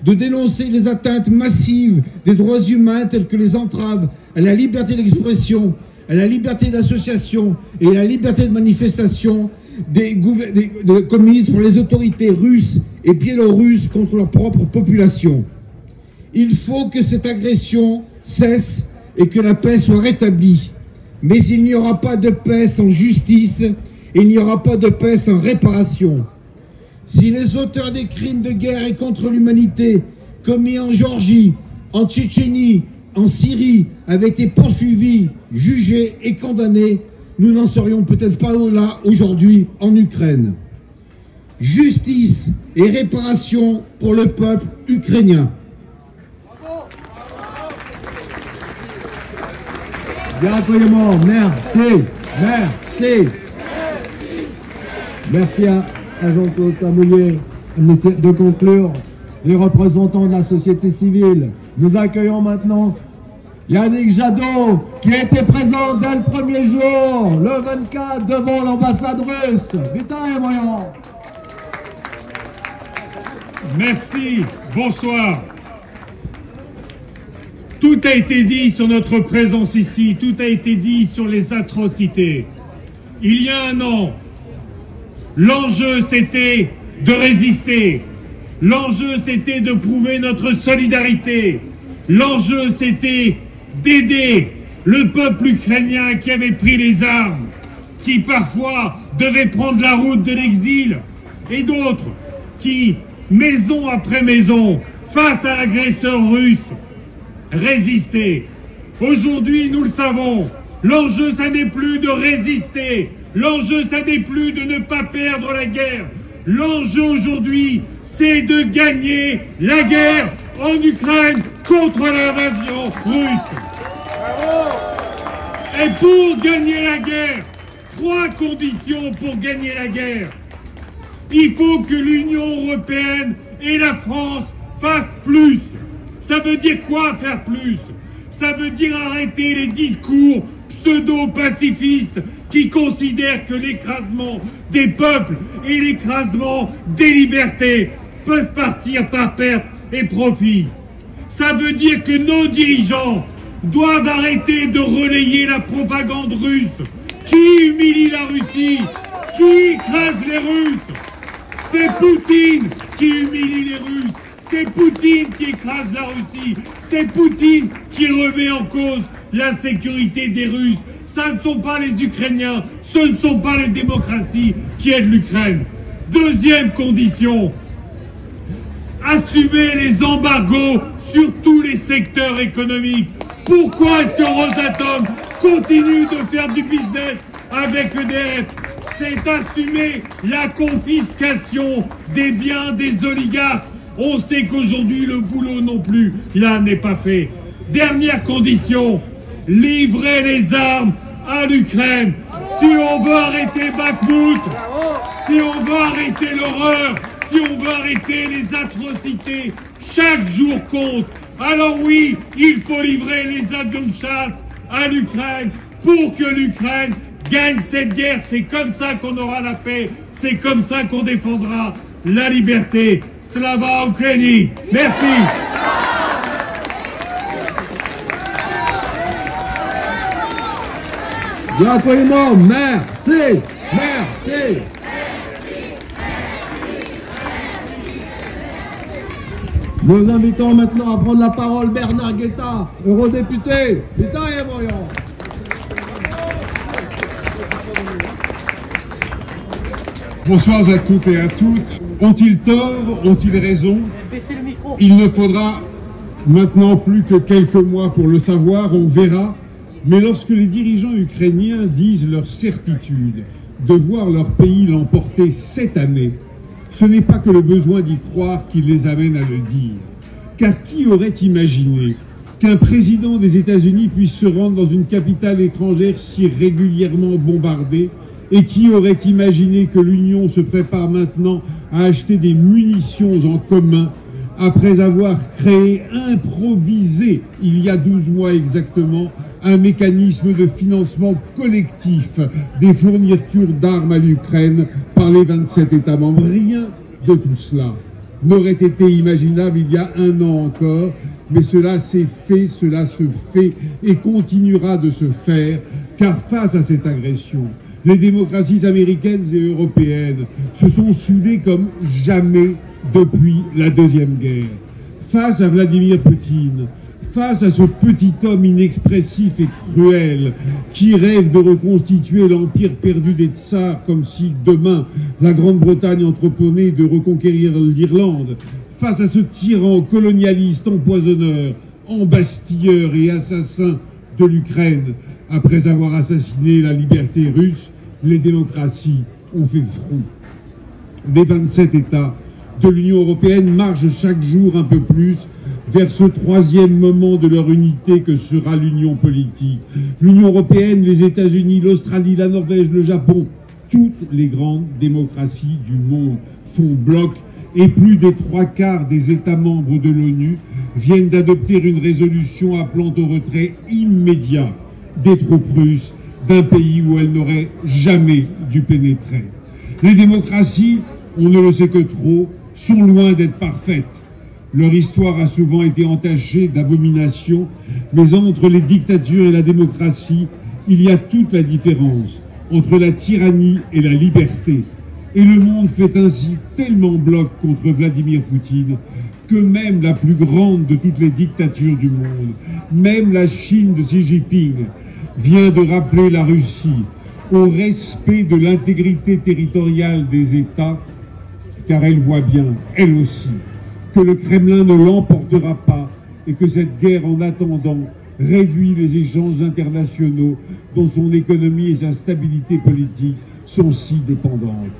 de dénoncer les atteintes massives des droits humains telles que les entraves à la liberté d'expression, à la liberté d'association et à la liberté de manifestation commises par les autorités russes et biélorusses contre leur propre population. Il faut que cette agression cesse et que la paix soit rétablie. Mais il n'y aura pas de paix sans justice et il n'y aura pas de paix sans réparation. Si les auteurs des crimes de guerre et contre l'humanité commis en Géorgie, en Tchétchénie, en Syrie avaient été poursuivis, jugés et condamnés, nous n'en serions peut-être pas là aujourd'hui en Ukraine. Justice et réparation pour le peuple ukrainien. Gratulement, merci, merci. Merci à Jean-Claude Samoulier de conclure. Les représentants de la société civile. Nous accueillons maintenant Yannick Jadot, qui était présent dès le premier jour, le 24, devant l'ambassade russe. Putain, voyons. Merci, bonsoir. Tout a été dit sur notre présence ici, tout a été dit sur les atrocités. Il y a un an, l'enjeu c'était de résister. L'enjeu, c'était de prouver notre solidarité. L'enjeu, c'était d'aider le peuple ukrainien qui avait pris les armes, qui parfois devait prendre la route de l'exil, et d'autres qui, maison après maison, face à l'agresseur russe, résistaient. Aujourd'hui, nous le savons, l'enjeu, ça n'est plus de résister. L'enjeu, ça n'est plus de ne pas perdre la guerre. L'enjeu aujourd'hui, c'est de gagner la guerre en Ukraine contre l'invasion russe. Et pour gagner la guerre, 3 conditions pour gagner la guerre. Il faut que l'Union européenne et la France fassent plus. Ça veut dire quoi, faire plus? Ça veut dire arrêter les discours pseudo-pacifistes qui considèrent que l'écrasement des peuples et l'écrasement des libertés peuvent partir par perte et profit. Ça veut dire que nos dirigeants doivent arrêter de relayer la propagande russe qui humilie la Russie, qui écrase les Russes. C'est Poutine qui humilie les Russes. C'est Poutine qui écrase la Russie. C'est Poutine qui remet en cause la sécurité des Russes. Ça ne sont pas les Ukrainiens, ce ne sont pas les démocraties qui aident l'Ukraine. Deuxième condition, assumer les embargos sur tous les secteurs économiques. Pourquoi est-ce que Rosatom continue de faire du business avec EDF? C'est assumer la confiscation des biens des oligarques. On sait qu'aujourd'hui, le boulot non plus, là, n'est pas fait. Dernière condition, livrer les armes à l'Ukraine. Si on veut arrêter Bakhmout, si on veut arrêter l'horreur, si on veut arrêter les atrocités, chaque jour compte. Alors oui, il faut livrer les avions de chasse à l'Ukraine pour que l'Ukraine gagne cette guerre. C'est comme ça qu'on aura la paix, c'est comme ça qu'on défendra la liberté. Slava Ukraini. Merci. Gratulement, merci, merci. Nous invitons maintenant à prendre la parole Bernard Guetta, eurodéputé. Putain, et voyons. Bonsoir à toutes et à toutes. Ont-ils tort? Ont-ils raison? Il ne faudra maintenant plus que quelques mois pour le savoir, on verra. Mais lorsque les dirigeants ukrainiens disent leur certitude de voir leur pays l'emporter cette année, ce n'est pas que le besoin d'y croire qui les amène à le dire. Car qui aurait imaginé qu'un président des États-Unis puisse se rendre dans une capitale étrangère si régulièrement bombardée? Et qui aurait imaginé que l'Union se prépare maintenant à acheter des munitions en commun après avoir créé, improvisé, il y a 12 mois exactement, un mécanisme de financement collectif des fournitures d'armes à l'Ukraine par les 27 États membres? Rien de tout cela n'aurait été imaginable il y a un an encore, mais cela s'est fait, cela se fait et continuera de se faire, car face à cette agression, les démocraties américaines et européennes se sont soudées comme jamais depuis la Deuxième Guerre. Face à Vladimir Poutine, face à ce petit homme inexpressif et cruel qui rêve de reconstituer l'empire perdu des tsars comme si demain la Grande-Bretagne entreprenait de reconquérir l'Irlande, face à ce tyran colonialiste, empoisonneur, embastilleur et assassin de l'Ukraine, après avoir assassiné la liberté russe, les démocraties ont fait front. Les 27 États de l'Union européenne marchent chaque jour un peu plus vers ce troisième moment de leur unité que sera l'union politique. L'Union européenne, les États-Unis, l'Australie, la Norvège, le Japon, toutes les grandes démocraties du monde font bloc et plus des 3/4 des États membres de l'ONU viennent d'adopter une résolution appelant au retrait immédiat des troupes russes d'un pays où elles n'auraient jamais dû pénétrer. Les démocraties, on ne le sait que trop, sont loin d'être parfaites. Leur histoire a souvent été entachée d'abominations, mais entre les dictatures et la démocratie, il y a toute la différence entre la tyrannie et la liberté. Et le monde fait ainsi tellement bloc contre Vladimir Poutine que même la plus grande de toutes les dictatures du monde, même la Chine de Xi Jinping, vient de rappeler la Russie au respect de l'intégrité territoriale des États, car elle voit bien, elle aussi, que le Kremlin ne l'emportera pas et que cette guerre, en attendant, réduit les échanges internationaux dont son économie et sa stabilité politique sont si dépendantes.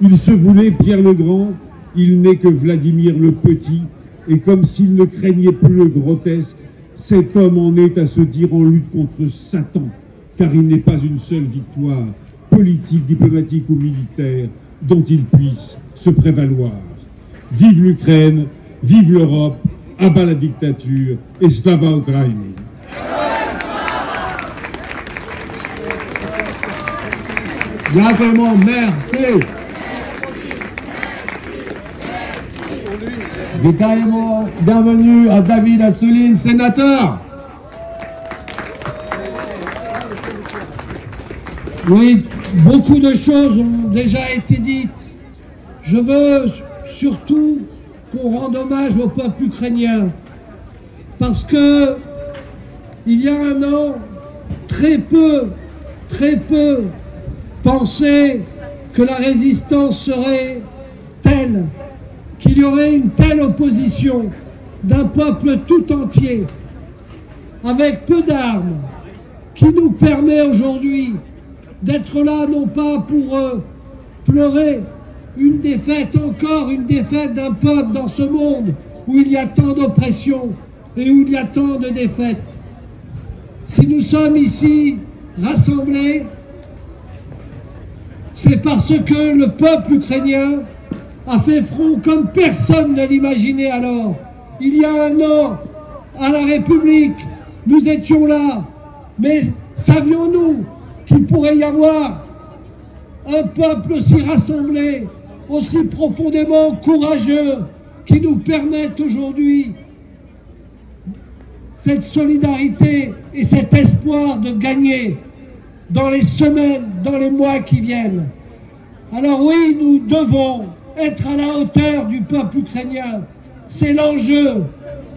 Il se voulait Pierre le Grand, il n'est que Vladimir le Petit, et comme s'il ne craignait plus le grotesque, cet homme en est à se dire en lutte contre Satan, car il n'est pas une seule victoire, politique, diplomatique ou militaire, dont il puisse se prévaloir. Vive l'Ukraine, vive l'Europe, à bas la dictature, et Slava Ukraini. Gentlemen, merci. Vitajemo, bienvenue à David Assouline, sénateur. Oui, beaucoup de choses ont déjà été dites. Je veux surtout qu'on rende hommage au peuple ukrainien, parce que il y a un an, très peu pensaient que la résistance serait telle, qu'il y aurait une telle opposition d'un peuple tout entier, avec peu d'armes, qui nous permet aujourd'hui d'être là, non pas pour pleurer une défaite, encore une défaite d'un peuple dans ce monde où il y a tant d'oppression et où il y a tant de défaites. Si nous sommes ici rassemblés, c'est parce que le peuple ukrainien a fait front comme personne ne l'imaginait alors. Il y a un an, à la République, nous étions là, mais savions-nous qu'il pourrait y avoir un peuple aussi rassemblé, aussi profondément courageux, qui nous permette aujourd'hui cette solidarité et cet espoir de gagner dans les semaines, dans les mois qui viennent. Alors oui, nous devons être à la hauteur du peuple ukrainien. C'est l'enjeu,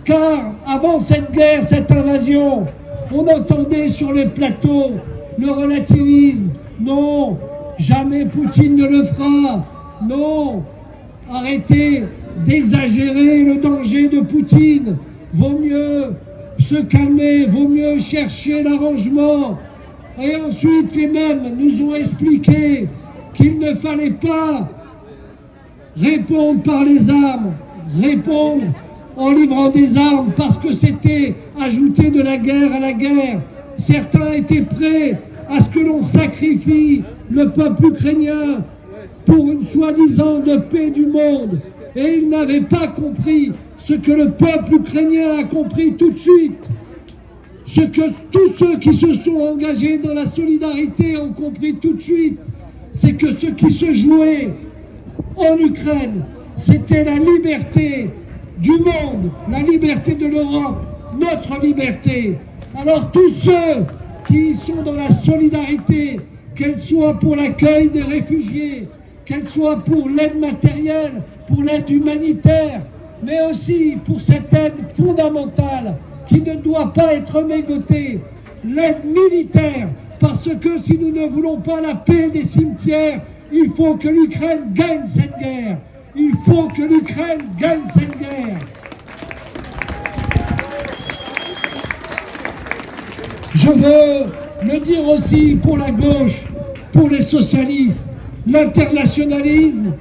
car avant cette guerre, cette invasion, on entendait sur les plateaux le relativisme. Non, Jamais Poutine ne le fera. Non, arrêtez d'exagérer le danger de Poutine. Vaut mieux se calmer, vaut mieux chercher l'arrangement. Et ensuite, les mêmes nous ont expliqué qu'il ne fallait pas répondre par les armes, répondre en livrant des armes parce que c'était ajouter de la guerre à la guerre. Certains étaient prêts à ce que l'on sacrifie le peuple ukrainien pour une soi-disant de paix du monde. Et ils n'avaient pas compris ce que le peuple ukrainien a compris tout de suite. Ce que tous ceux qui se sont engagés dans la solidarité ont compris tout de suite, c'est que ce qui se jouait en Ukraine, c'était la liberté du monde, la liberté de l'Europe, notre liberté. Alors tous ceux qui sont dans la solidarité, qu'elle soit pour l'accueil des réfugiés, qu'elle soit pour l'aide matérielle, pour l'aide humanitaire, mais aussi pour cette aide fondamentale qui ne doit pas être mégotée, l'aide militaire, parce que si nous ne voulons pas la paix des cimetières, il faut que l'Ukraine gagne cette guerre. Il faut que l'Ukraine gagne cette guerre. Je veux le dire aussi pour la gauche, pour les socialistes. L'internationalisme,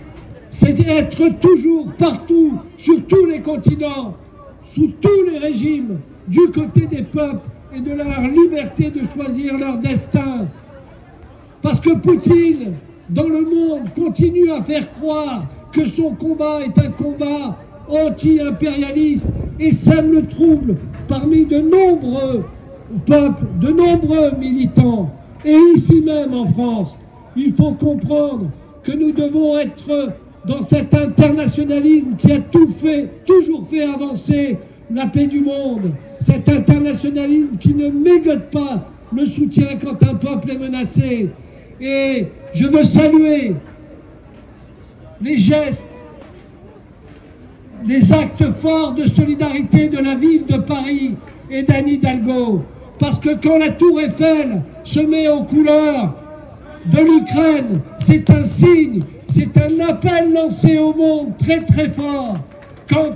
c'est être toujours, partout, sur tous les continents, sous tous les régimes, du côté des peuples et de leur liberté de choisir leur destin. Parce que Poutine, dans le monde, continue à faire croire que son combat est un combat anti-impérialiste et sème le trouble parmi de nombreux peuples, de nombreux militants. Et ici même en France, il faut comprendre que nous devons être dans cet internationalisme qui a toujours fait avancer la paix du monde. Cet internationalisme qui ne mégote pas le soutien quand un peuple est menacé. Et je veux saluer les gestes, les actes forts de solidarité de la ville de Paris et d'Anne Hidalgo. Parce que quand la tour Eiffel se met aux couleurs de l'Ukraine, c'est un signe, c'est un appel lancé au monde très très fort. Quand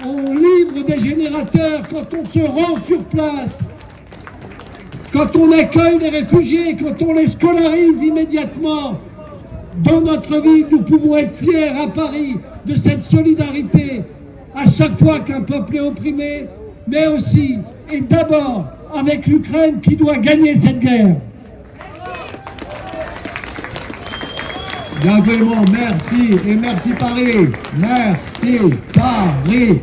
on livre des générateurs, quand on se rend sur place, quand on accueille les réfugiés, quand on les scolarise immédiatement, dans notre ville, nous pouvons être fiers à Paris de cette solidarité à chaque fois qu'un peuple est opprimé, mais aussi et d'abord avec l'Ukraine qui doit gagner cette guerre. Bien vraiment, merci et merci Paris. Merci Paris.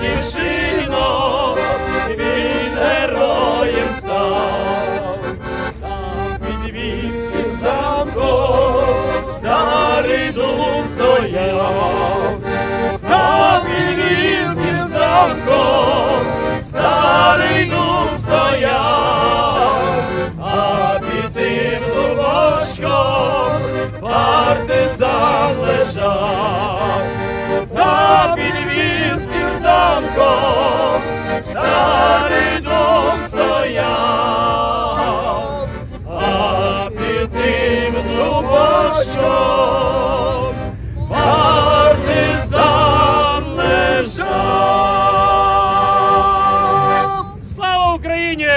Дівчино, він герой. замком старий дуб стояв, а під тим дубочком партизан лежав. Та під Львівським замком старий дуб стояв, а під тим дубочком партизан лежав. Слава Україні!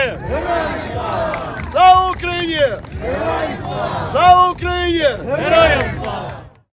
Слава Україні! Слава Україні! Героям слава!